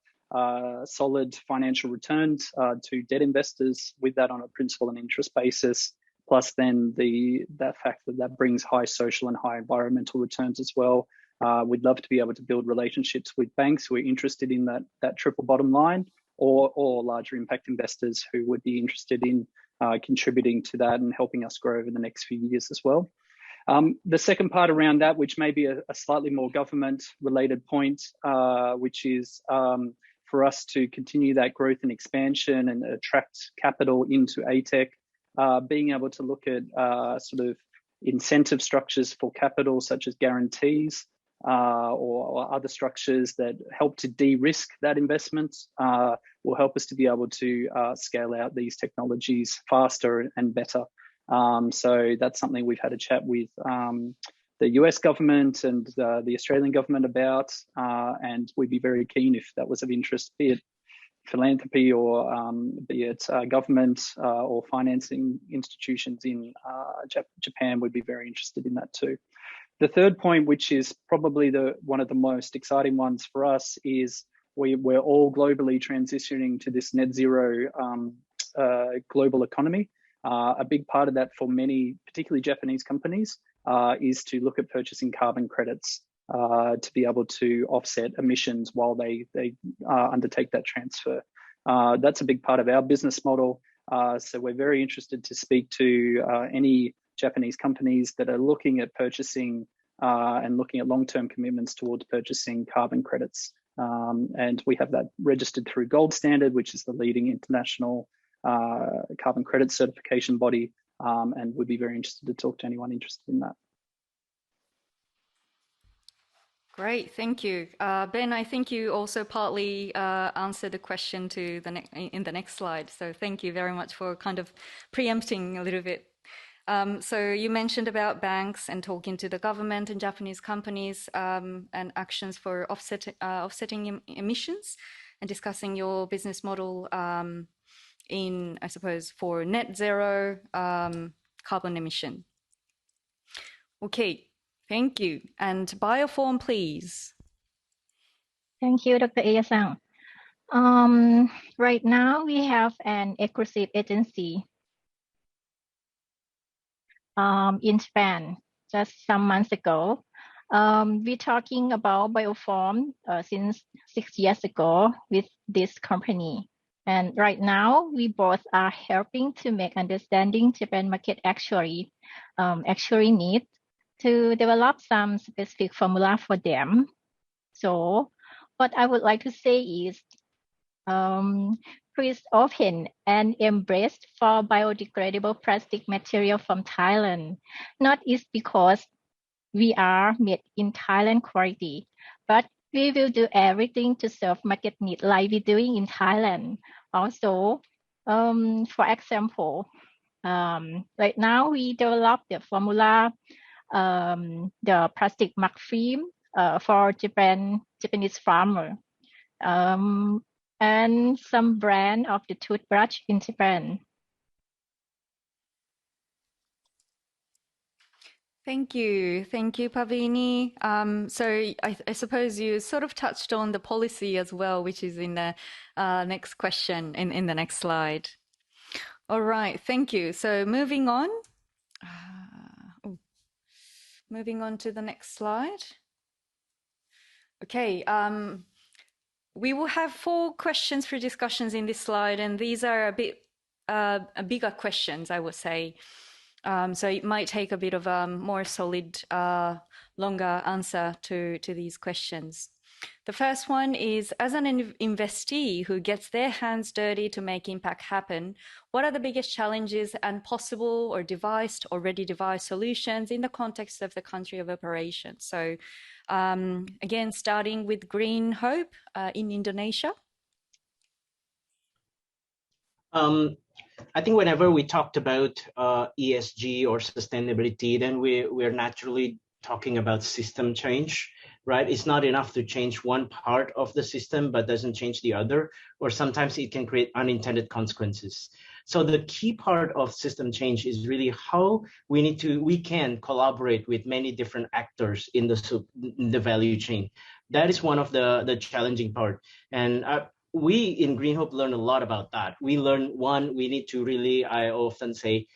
solid financial returns to debt investors with that on a principal and interest basis, plus then that fact that brings high social and high environmental returns as well. We'd love to be able to build relationships with banks who are interested in that triple bottom line, or larger impact investors who would be interested in contributing to that and helping us grow over the next few years as well. The second part around that, which may be a slightly more government-related point, which is for us to continue that growth and expansion and attract capital into ATEC, being able to look at sort of incentive structures for capital, such as guarantees, or other structures that help to de-risk that investment, will help us to be able to scale out these technologies faster and better. So that's something we've had a chat with the US government and the Australian government about, and we'd be very keen if that was of interest, be it philanthropy or be it government or financing institutions in Japan would be very interested in that too. The third point, which is probably one of the most exciting ones for us, is we're all globally transitioning to this net zero global economy. A big part of that for many, particularly Japanese companies, is to look at purchasing carbon credits to be able to offset emissions while they undertake that transfer. That's a big part of our business model. So we're very interested to speak to any Japanese companies that are looking at purchasing and looking at long-term commitments towards purchasing carbon credits. And we have that registered through Gold Standard, which is the leading international carbon credit certification body, and would be very interested to talk to anyone interested in that. Great, thank you. Ben, I think you also partly answered the question in the next slide. So thank you very much for kind of preempting a little bit. So you mentioned about banks and talking to the government and Japanese companies and actions for offsetting emissions, and discussing your business model in, I suppose, for net zero carbon emission. Okay. Thank you. And Bioform, please. Thank you, Dr. Iya-san. Right now, we have an exclusive agency in Japan just some months ago. We're talking about Bioform since 6 years ago with this company. And right now, we both are helping to make understanding Japan market actually need to develop some specific formula for them. So what I would like to say is, please open and embrace for biodegradable plastic material from Thailand. Not is because we are made in Thailand quality, but we will do everything to serve market need like we're doing in Thailand. Also, for example, right now we develop the formula, the plastic mug film for Japanese farmer, and some brand of the toothbrush in Japan. Thank you, Pavini. So I suppose you sort of touched on the policy as well, which is in the next question in the next slide. All right, thank you. So moving on. Moving on to the next slide. Okay, we will have 4 questions for discussions in this slide, and these are a bit bigger questions, I would say. So it might take a bit of a more solid, longer answer to these questions. The first one is, as an investee who gets their hands dirty to make impact happen, what are the biggest challenges and possible or already devised solutions in the context of the country of operation? So again, starting with Green Hope in Indonesia. I think whenever we talked about ESG or sustainability, then we're naturally talking about system change, right? It's not enough to change one part of the system, but doesn't change the other, or sometimes it can create unintended consequences. So the key part of system change is really how we can collaborate with many different actors in the value chain. That is one of the challenging part. And we in Green Hope learn a lot about that. We learn, one, we need to really, I often say,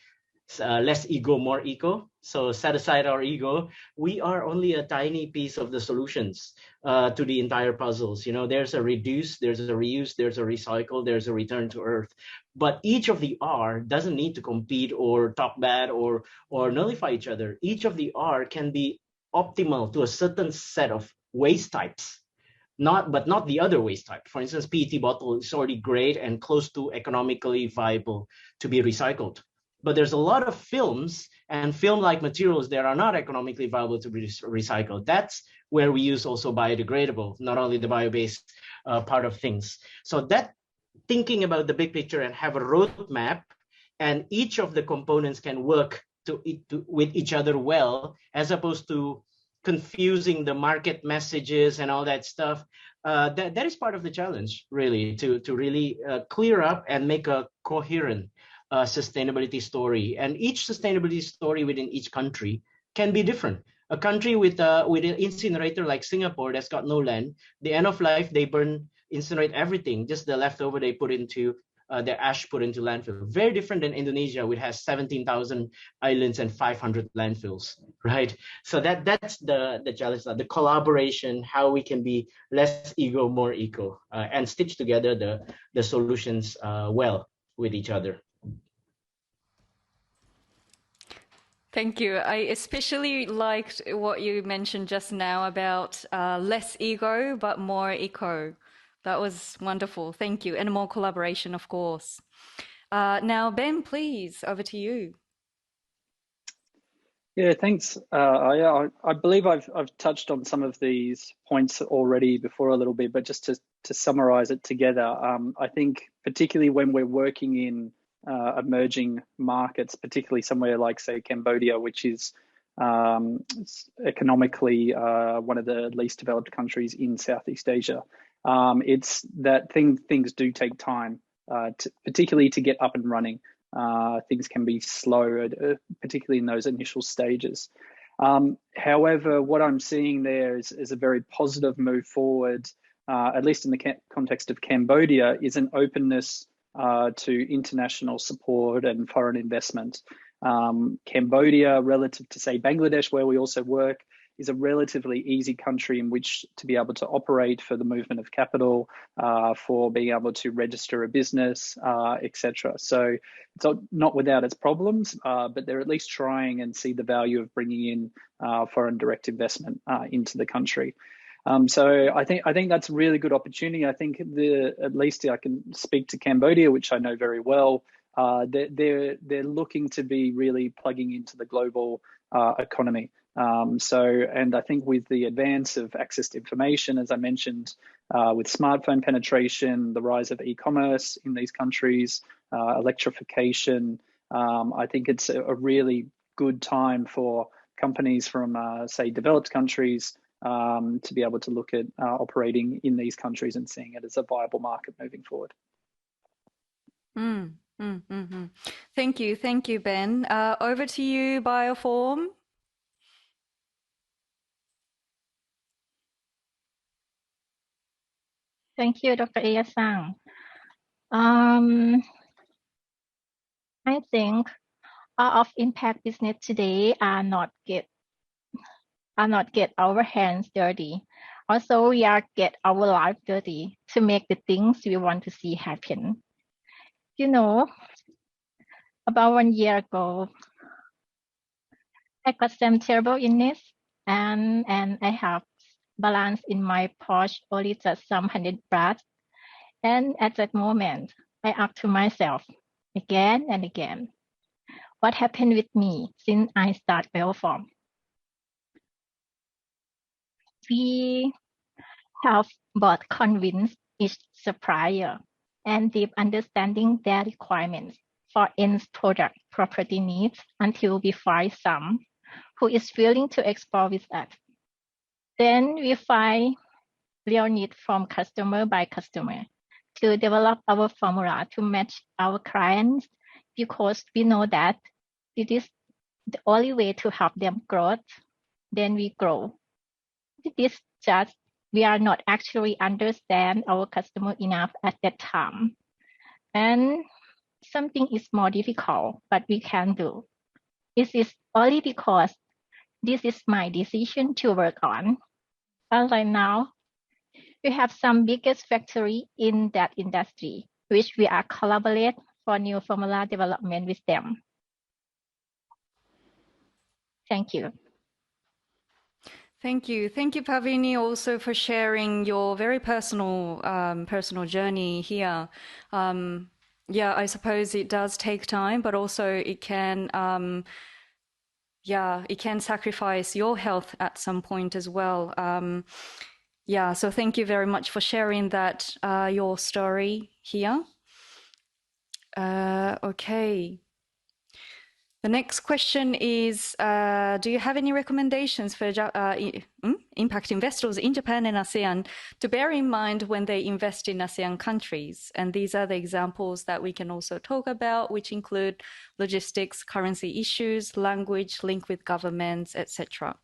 less ego, more eco. So set aside our ego. We are only a tiny piece of the solutions to the entire puzzles. You know, there's a reduce, there's a reuse, there's a recycle, there's a return to earth. But each of the R doesn't need to compete or talk bad or nullify each other. Each of the R can be optimal to a certain set of waste types. But not the other waste type. For instance, PET bottle is already great and close to economically viable to be recycled. But there's a lot of films and film-like materials that are not economically viable to be recycled. That's where we use also biodegradable, not only the bio-based part of things. So that thinking about the big picture and have a roadmap, and each of the components can work with each other well, as opposed to confusing the market messages and all that stuff. That is part of the challenge, really, to really clear up and make a coherent sustainability story. And each sustainability story within each country can be different. A country with an incinerator like Singapore that's got no land, the end of life, they incinerate everything, just the leftover they put into their ash put into landfill. Very different than Indonesia, which has 17,000 islands and 500 landfills, right? So that's the challenge, the collaboration, how we can be less ego, more eco, and stitch together the solutions well with each other. Thank you. I especially liked what you mentioned just now about less ego, but more eco. That was wonderful. Thank you. And more collaboration, of course. Now, Ben, please, over to you. Yeah, thanks. I believe I've touched on some of these points already before a little bit, but just to summarize it together, I think particularly when we're working in emerging markets, particularly somewhere like, say, Cambodia, which is economically one of the least developed countries in Southeast Asia. It's that things do take time, particularly to get up and running. Things can be slow, particularly in those initial stages. However, what I'm seeing there is a very positive move forward, at least in the context of Cambodia, is an openness to international support and foreign investment. Cambodia, relative to, say, Bangladesh, where we also work, is a relatively easy country in which to be able to operate for the movement of capital, for being able to register a business, etc. So it's not without its problems, but they're at least trying and see the value of bringing in foreign direct investment into the country. So I think that's a really good opportunity. I think at least I can speak to Cambodia, which I know very well. They're looking to be really plugging into the global economy. And I think with the advance of access to information, as I mentioned, with smartphone penetration, the rise of e-commerce in these countries, electrification, I think it's a really good time for companies from, say, developed countries to be able to look at operating in these countries and seeing it as a viable market moving forward. Thank you, Ben. Over to you, Bioform. Thank you, Dr. Aya-san. I think all of impact business today are not get our hands dirty. Also, we are get our life dirty to make the things we want to see happen. You know, About 1 year ago, I got some terrible illness and I have balance in my pouch, only just some 100 baht. And at that moment, I asked to myself again and again, what happened with me since I start Bioform? We have both convinced each supplier and deep understanding their requirements for end product property needs until we find some who is willing to explore with us. Then we find real need from customer by customer to develop our formula to match our clients, because we know that it is the only way to help them grow. Then we grow. It is just we are not actually understand our customer enough at that time. And something is more difficult, but we can do. It is only because this is my decision to work on. And right now, we have some biggest factory in that industry, which we are collaborate for new formula development with them. Thank you. Thank you. Thank you, Pavini, also for sharing your very personal journey here. Yeah, I suppose it does take time, but also it can, it can sacrifice your health at some point as well. Yeah, so thank you very much for sharing that, your story here. Okay. The next question is, do you have any recommendations for impact investors in Japan and ASEAN to bear in mind when they invest in ASEAN countries? And these are the examples that we can also talk about, which include logistics, currency issues, language, link with governments, etc.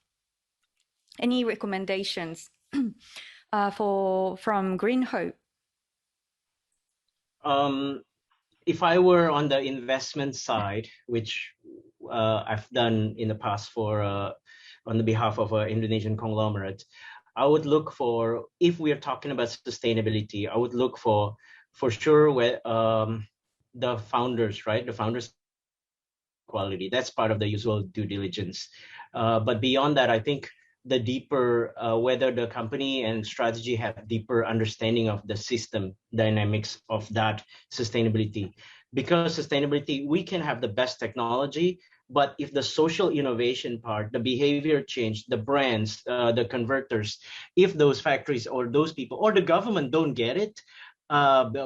Any recommendations from Green Hope? If I were on the investment side, which I've done in the past for on the behalf of an Indonesian conglomerate, I would look for, if we are talking about sustainability, I would look for sure where the founders, right? The founders quality. That's part of the usual due diligence. But beyond that, I think the deeper, whether the company and strategy have deeper understanding of the system dynamics of that sustainability. Because sustainability, we can have the best technology, but if the social innovation part, the behavior change, the brands, the converters, if those factories or those people or the government don't get it,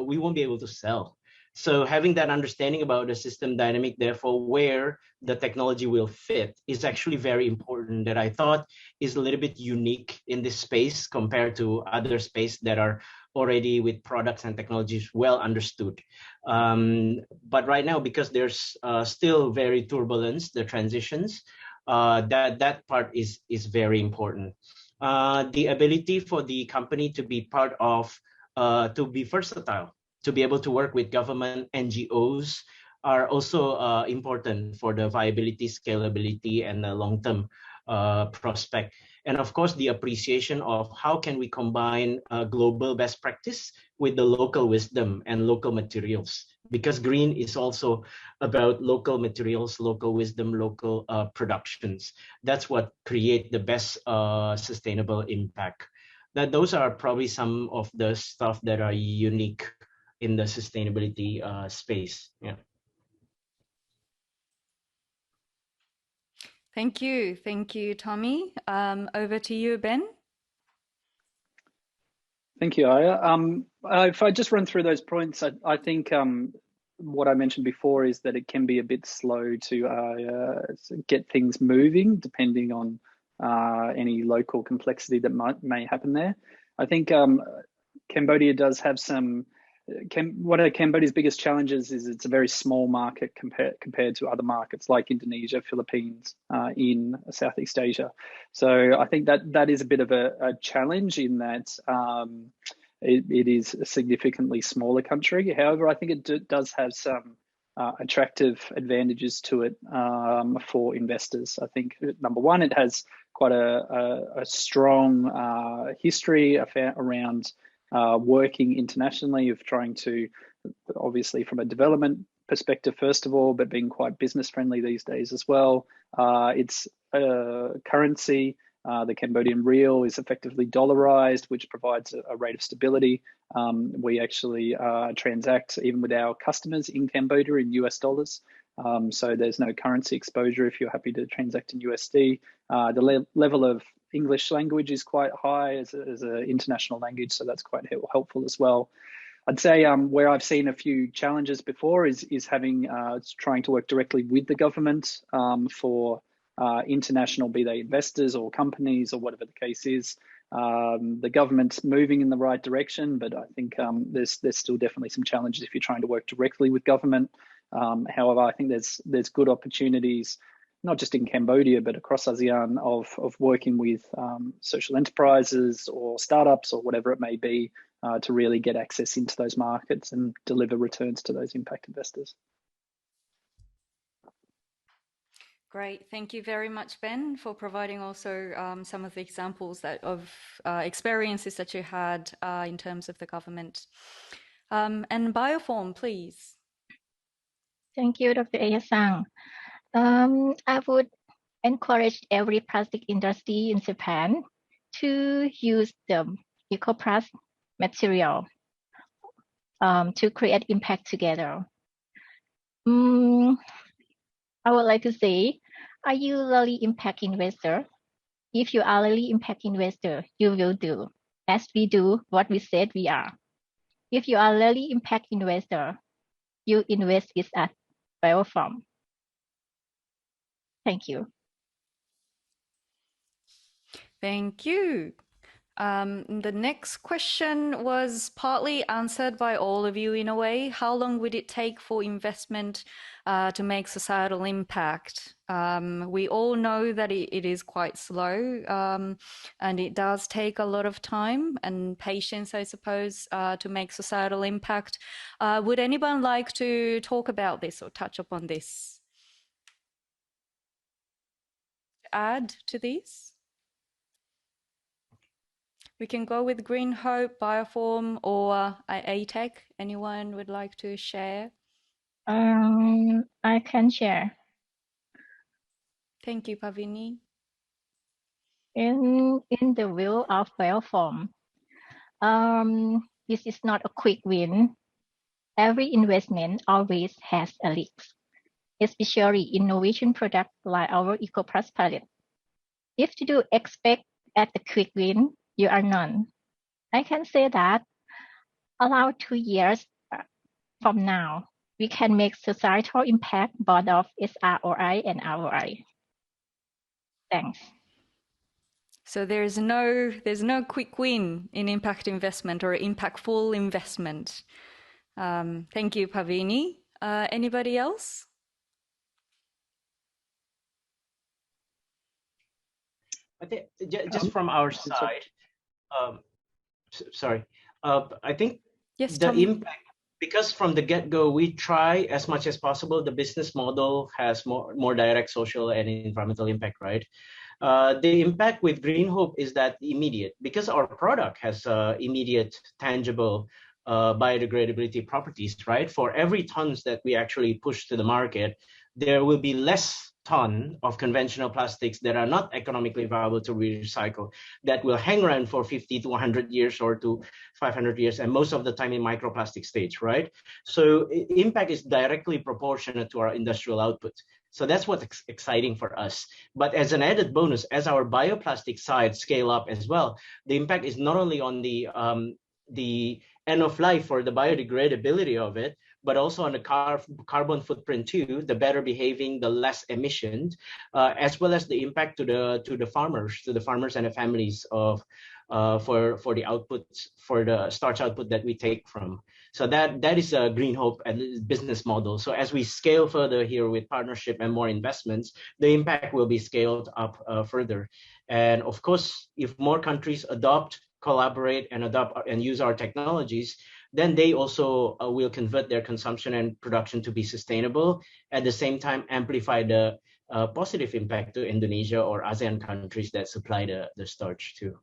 we won't be able to sell. So having that understanding about the system dynamic, therefore where the technology will fit, is actually very important, that I thought is a little bit unique in this space compared to other space that are already with products and technologies well understood. But right now, because there's still very turbulence, the transitions, that part is very important. The ability for the company to be part of, to be versatile, to be able to work with government, NGOs are also important for the viability, scalability, and the long-term prospect. And of course, the appreciation of how can we combine global best practice with the local wisdom and local materials, because green is also about local materials, local wisdom, local productions. That's what create the best sustainable impact. Those are probably some of the stuff that are unique in the sustainability space. Yeah. Thank you, Tommy. Over to you, Ben. Thank you, Aya. If I just run through those points, I think what I mentioned before is that it can be a bit slow to get things moving, depending on any local complexity that may happen there. I think Cambodia does have some. One of Cambodia's biggest challenges is it's a very small market compared to other markets like Indonesia, Philippines, in Southeast Asia. So I think that is a bit of a challenge in that it is a significantly smaller country. However, I think it does have some attractive advantages to it for investors. I think, number one, it has quite a strong history around working internationally, of trying to, obviously from a development perspective, first of all, but being quite business friendly these days as well. Its currency, the Cambodian riel, is effectively dollarized, which provides a rate of stability. We actually transact even with our customers in Cambodia in US dollars. So there's no currency exposure if you're happy to transact in USD. The level of English language is quite high as an international language, so that's quite helpful as well. I'd say where I've seen a few challenges before is trying to work directly with the government for international, be they investors or companies or whatever the case is. The government's moving in the right direction, but I think there's still definitely some challenges if you're trying to work directly with government. However, I think there's good opportunities, not just in Cambodia, but across ASEAN of working with social enterprises or startups or whatever it may be to really get access into those markets and deliver returns to those impact investors. Great. Thank you very much, Ben, for providing also some of the examples of experiences that you had in terms of the government. And Bioform, please. Thank you, Dr. Ayasang. I would encourage every plastic industry in Japan to use the eco-plastic material to create impact together. I would like to say, are you really impact investor? If you are really impact investor, you will do as we do what we said we are. If you are really impact investor, you invest with us, Bioform. Thank you. Thank you. The next question was partly answered by all of you in a way. How long would it take for investment to make societal impact? We all know that it is quite slow and it does take a lot of time and patience, I suppose, to make societal impact. Would anyone like to talk about this or touch upon this? Add to this? We can go with Green Hope, Bioform, or ATEC. Anyone would like to share? I can share. Thank you, Pavini. In the view of Bioform, this is not a quick win. Every investment always has a risk, especially innovation products like our EcoPlus palette. If you do expect at the quick win, you are none. I can say that around 2 years from now, we can make societal impact both of SROI and ROI. Thanks. So there's no quick win in impact investment or impactful investment. Thank you, Pavini. Anybody else? I think just from our side, sorry, I think yes, the Tom. impact, because from the get-go, we try as much as possible. The business model has more direct social and environmental impact, right? The impact with Green Hope is that immediate, because our product has immediate, tangible biodegradability properties, right? For every tons that we actually push to the market, there will be less ton of conventional plastics that are not economically viable to recycle that will hang around for 50 to 100 years or to 500 years, and most of the time in microplastic stage, right? So impact is directly proportionate to our industrial output. So that's what's exciting for us. But as an added bonus, as our bioplastic side scale up as well, the impact is not only on the end of life or the biodegradability of it, but also on the carbon footprint too, the better behaving, the less emissions, as well as the impact to the farmers and the families of for the outputs, for the starch output that we take from. So that is a Green Hope business model. So as we scale further here with partnership and more investments, the impact will be scaled up further. And of course, if more countries adopt, collaborate, and use our technologies, then they also will convert their consumption and production to be sustainable. At the same time, amplify the positive impact to Indonesia or ASEAN countries that supply the starch too.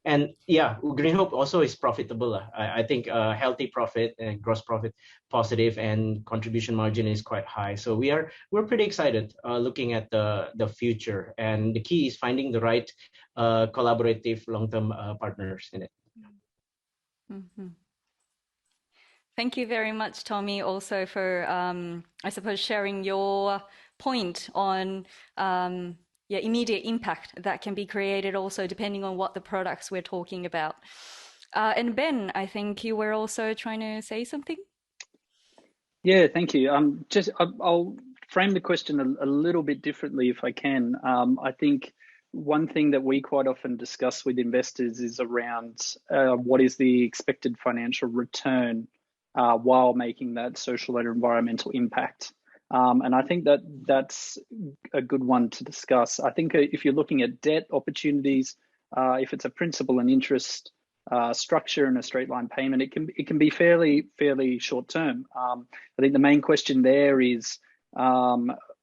And yeah, Green Hope also is profitable. I think healthy profit and gross profit positive, and contribution margin is quite high. So we're pretty excited looking at the future. And the key is finding the right collaborative long-term partners in it. Mm-hmm. Thank you very much, Tommy, also for, I suppose, sharing your point on immediate impact that can be created also depending on what the products we're talking about. And Ben, I think you were also trying to say something? Yeah, thank you. I'll frame the question a little bit differently if I can. I think one thing that we quite often discuss with investors is around what is the expected financial return while making that social and environmental impact. And I think that's a good one to discuss. I think if you're looking at debt opportunities, if it's a principal and interest structure and a straight line payment, it can be fairly short term. I think the main question there is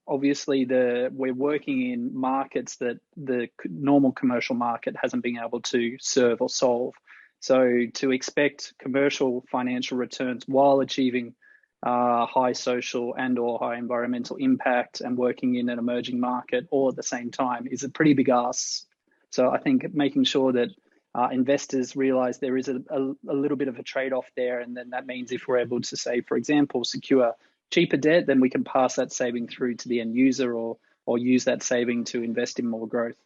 obviously we're working in markets that the normal commercial market hasn't been able to serve or solve. So to expect commercial financial returns while achieving high social and or high environmental impact and working in an emerging market all at the same time is a pretty big ask. So I think making sure that investors realize there is a little bit of a trade-off there, and then that means if we're able to say, for example, secure cheaper debt, then we can pass that saving through to the end user or use that saving to invest in more growth.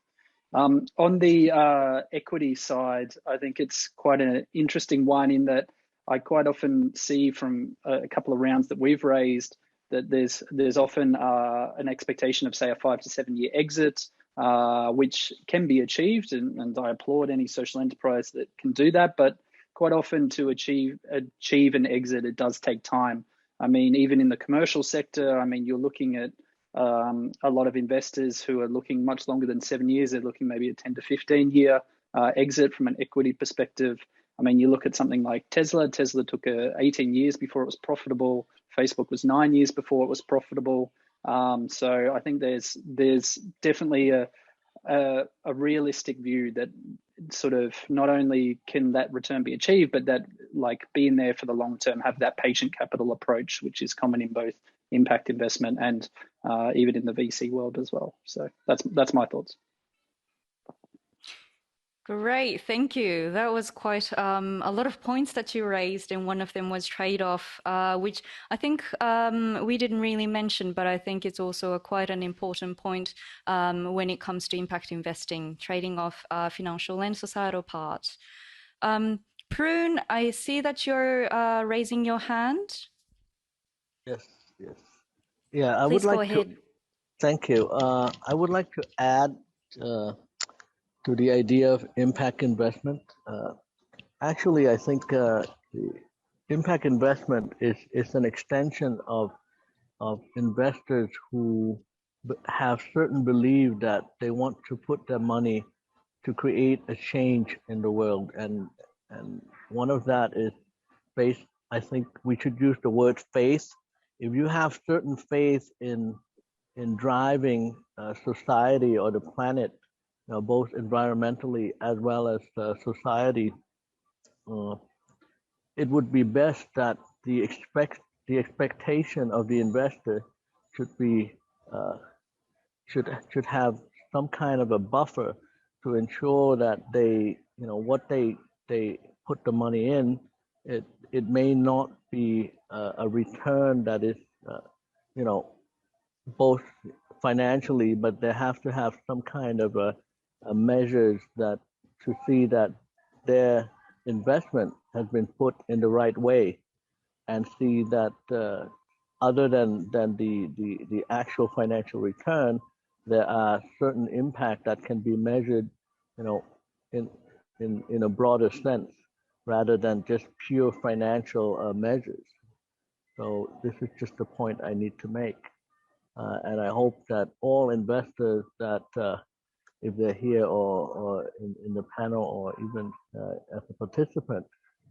On the equity side, I think it's quite an interesting one in that I quite often see from a couple of rounds that we've raised that there's often an expectation of, say, a 5 to 7 year exit, which can be achieved, and I applaud any social enterprise that can do that. But quite often to achieve an exit, it does take time. I mean, even in the commercial sector, I mean, you're looking at a lot of investors who are looking much longer than 7 years. They're looking maybe a 10 to 15 year exit from an equity perspective. I mean, you look at something like Tesla. Tesla took 18 years before it was profitable. Facebook was 9 years before it was profitable. So I think there's definitely a realistic view that sort of not only can that return be achieved, but that like being there for the long term, have that patient capital approach, which is common in both impact investment and even in the VC world as well. So that's my thoughts. Great, thank you. That was quite a lot of points that you raised, and one of them was trade-off, which I think we didn't really mention, but I think it's also quite an important point when it comes to impact investing, trading off financial and societal parts. Prune, I see that you're raising your hand. Yes. Yeah, I Please would go like ahead. to. Thank you. I would like to add to the idea of impact investment. Actually, I think the impact investment is an extension of investors who have certain belief that they want to put their money to create a change in the world, and one of that is based. I think we should use the word faith. If you have certain faith in driving society or the planet, both environmentally as well as society, it would be best that the expectation of the investor should have some kind of a buffer to ensure that they, what they put the money in, it may not be a return that is, both financially, but they have to have some kind of a measures that to see that their investment has been put in the right way, and see that other than the actual financial return, there are certain impact that can be measured, in a broader sense, rather than just pure financial measures. So this is just the point I need to make. And I hope that all investors that, if they're here or in the panel or even as a participant,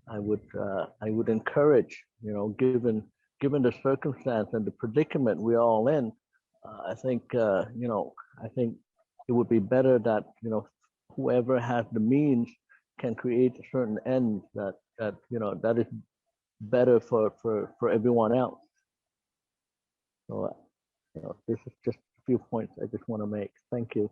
I would encourage, given the circumstance and the predicament we're all in, I think it would be better that whoever has the means can create a certain end that that is better for everyone else. So this is just a few points I just want to make. Thank you.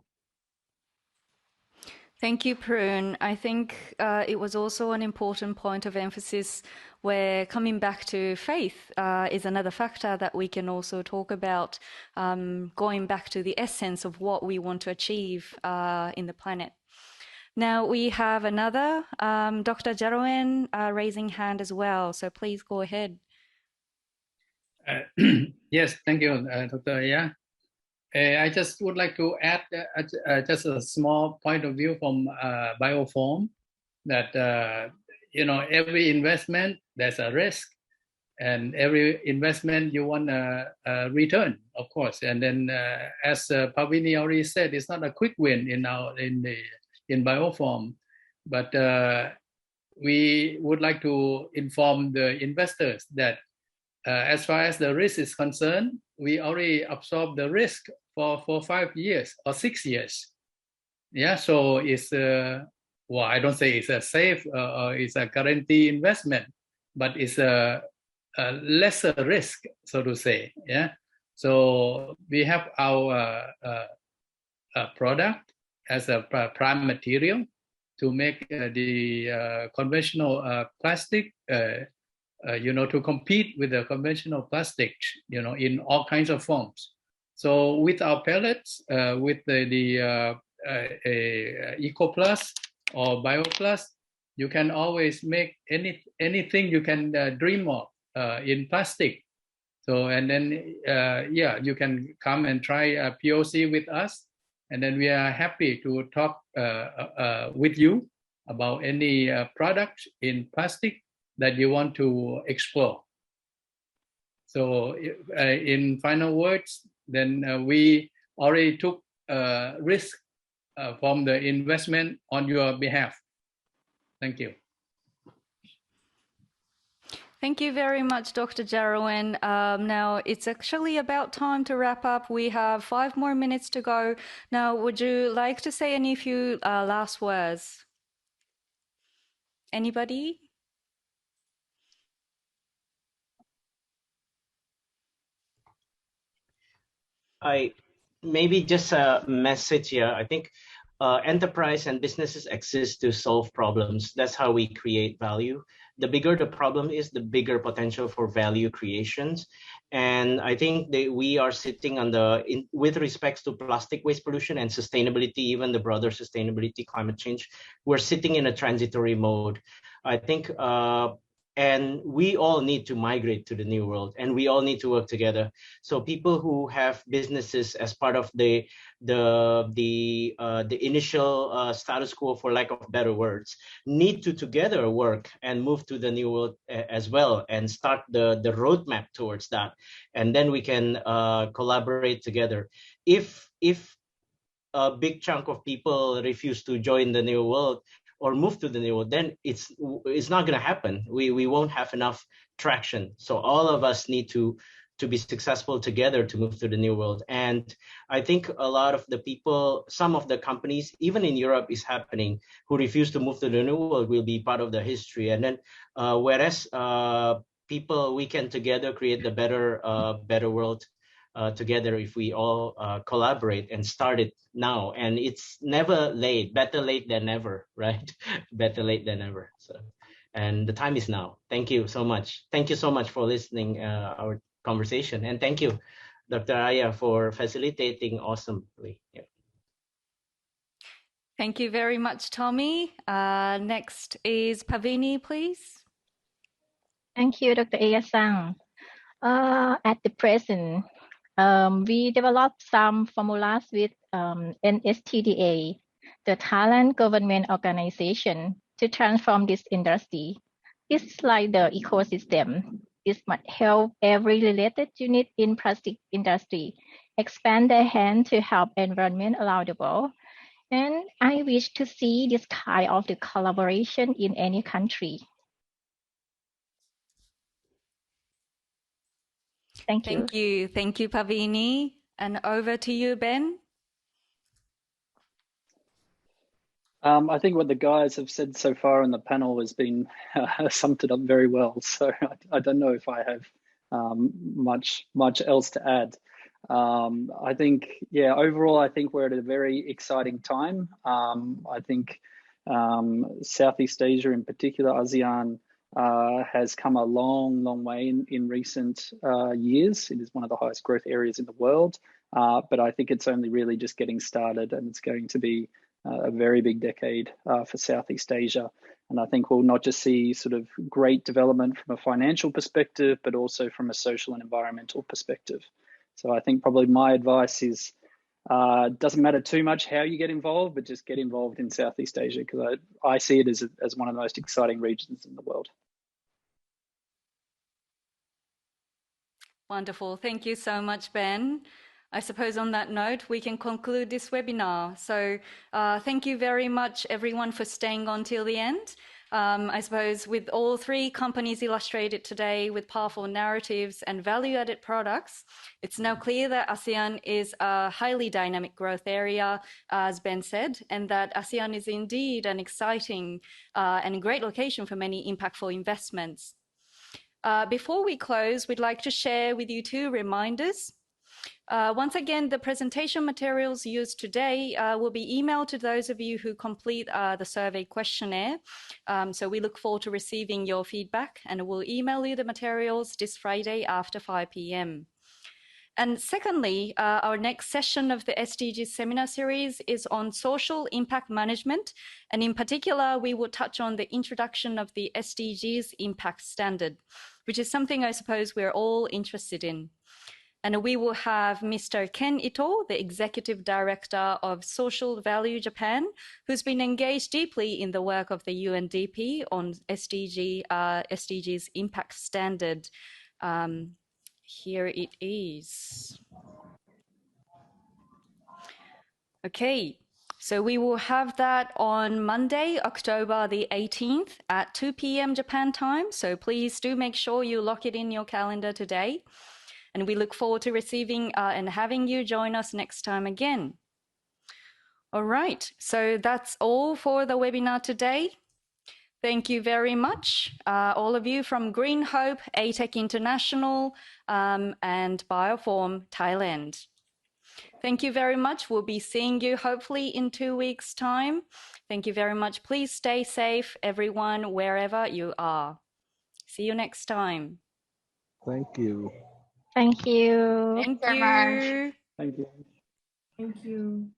Thank you, Prune. I think it was also an important point of emphasis where coming back to faith is another factor that we can also talk about, going back to the essence of what we want to achieve in the planet. Now we have another Dr. Jaroen raising hand as well, so please go ahead. Yes, thank you, Dr. Aya. I just would like to add just a small point of view from Bioform that every investment there's a risk, and every investment you want a return, of course. And then, as Pavini already said, it's not a quick win in Bioform, but we would like to inform the investors that as far as the risk is concerned, we already absorb the risk for 5 years or 6 years. Yeah, so it's I don't say it's a safe or it's a guarantee investment, but it's a lesser risk, so to say. Yeah, so we have our product as a prime material to make the conventional plastic. To compete with the conventional plastic, in all kinds of forms. So with our pellets, with the EcoPlus or BioPlus, you can always make anything you can dream of in plastic. So, and then, you can come and try a POC with us, and then we are happy to talk with you about any product in plastic that you want to explore. So in final words, then we already took risk from the investment on your behalf. Thank you. Thank you very much, Dr. Jaroen. Now it's actually about time to wrap up. We have 5 more minutes to go. Now, would you like to say any few last words? Anybody? Maybe just a message here. I think enterprise and businesses exist to solve problems. That's how we create value. The bigger the problem is, the bigger potential for value creations. And I think that we are sitting on with respects to plastic waste pollution and sustainability, even the broader sustainability, climate change, we're sitting in a transitory mode. I think and we all need to migrate to the new world, and we all need to work together. So people who have businesses as part of the initial status quo, for lack of better words, need to together work and move to the new world as well, and start the roadmap towards that. And then we can collaborate together. If a big chunk of people refuse to join the new world or move to the new world, then it's not going to happen. We won't have enough traction. So all of us need to be successful together to move to the new world. And I think a lot of the people, some of the companies, even in Europe, is happening, who refuse to move to the new world will be part of the history. And then whereas people, we can together create the better world together if we all collaborate and start it now. And it's never late. Better late than never, right? Better late than never. So, and the time is now. Thank you so much. Thank you so much for listening our conversation, and thank you, Dr. Aya, for facilitating awesomely. Yeah. Thank you very much, Tommy. Next is Pavini, please. Thank you, Dr. Aya-san. At the present, we developed some formulas with NSTDA, the Thailand Government Organization, to transform this industry. It's like the ecosystem. This might help every related unit in plastic industry expand their hand to help environment around the world. And I wish to see this kind of the collaboration in any country. Thank you. Thank you. Thank you, Pavini. And over to you, Ben. I think what the guys have said so far on the panel has been summed it up very well. So I don't know if I have much else to add. I think, yeah, overall, I think we're at a very exciting time. I think Southeast Asia in particular, ASEAN, has come a long way in recent years. It is one of the highest growth areas in the world, but I think it's only really just getting started, and it's going to be a very big decade for Southeast Asia. And I think we'll not just see sort of great development from a financial perspective, but also from a social and environmental perspective. So I think probably my advice is, doesn't matter too much how you get involved, but just get involved in Southeast Asia, because I see it as one of the most exciting regions in the world. Wonderful. Thank you so much, Ben. I suppose on that note, we can conclude this webinar. So thank you very much, everyone, for staying on till the end. I suppose with all three companies illustrated today with powerful narratives and value-added products, it's now clear that ASEAN is a highly dynamic growth area, as Ben said, and that ASEAN is indeed an exciting and great location for many impactful investments. Before we close, we'd like to share with you two reminders. Once again, the presentation materials used today will be emailed to those of you who complete the survey questionnaire. So we look forward to receiving your feedback, and we'll email you the materials this Friday after 5 p.m. And secondly, our next session of the SDGs seminar series is on social impact management. And in particular, we will touch on the introduction of the SDGs impact standard, which is something I suppose we're all interested in. And we will have Mr. Ken Ito, the Executive Director of Social Value Japan, who's been engaged deeply in the work of the UNDP on SDGs Impact Standard. Here it is. Okay, so we will have that on Monday, October the 18th at 2 p.m. Japan time. So please do make sure you lock it in your calendar today. And we look forward to receiving and having you join us next time again. All right, so that's all for the webinar today. Thank you very much, all of you from Green Hope, ATEC International, and Bioform Thailand. Thank you very much. We'll be seeing you hopefully in 2 weeks' time. Thank you very much. Please stay safe, everyone, wherever you are. See you next time. Thank you. Thank you. Thank Thanks so much. you. Thank you. Thank you.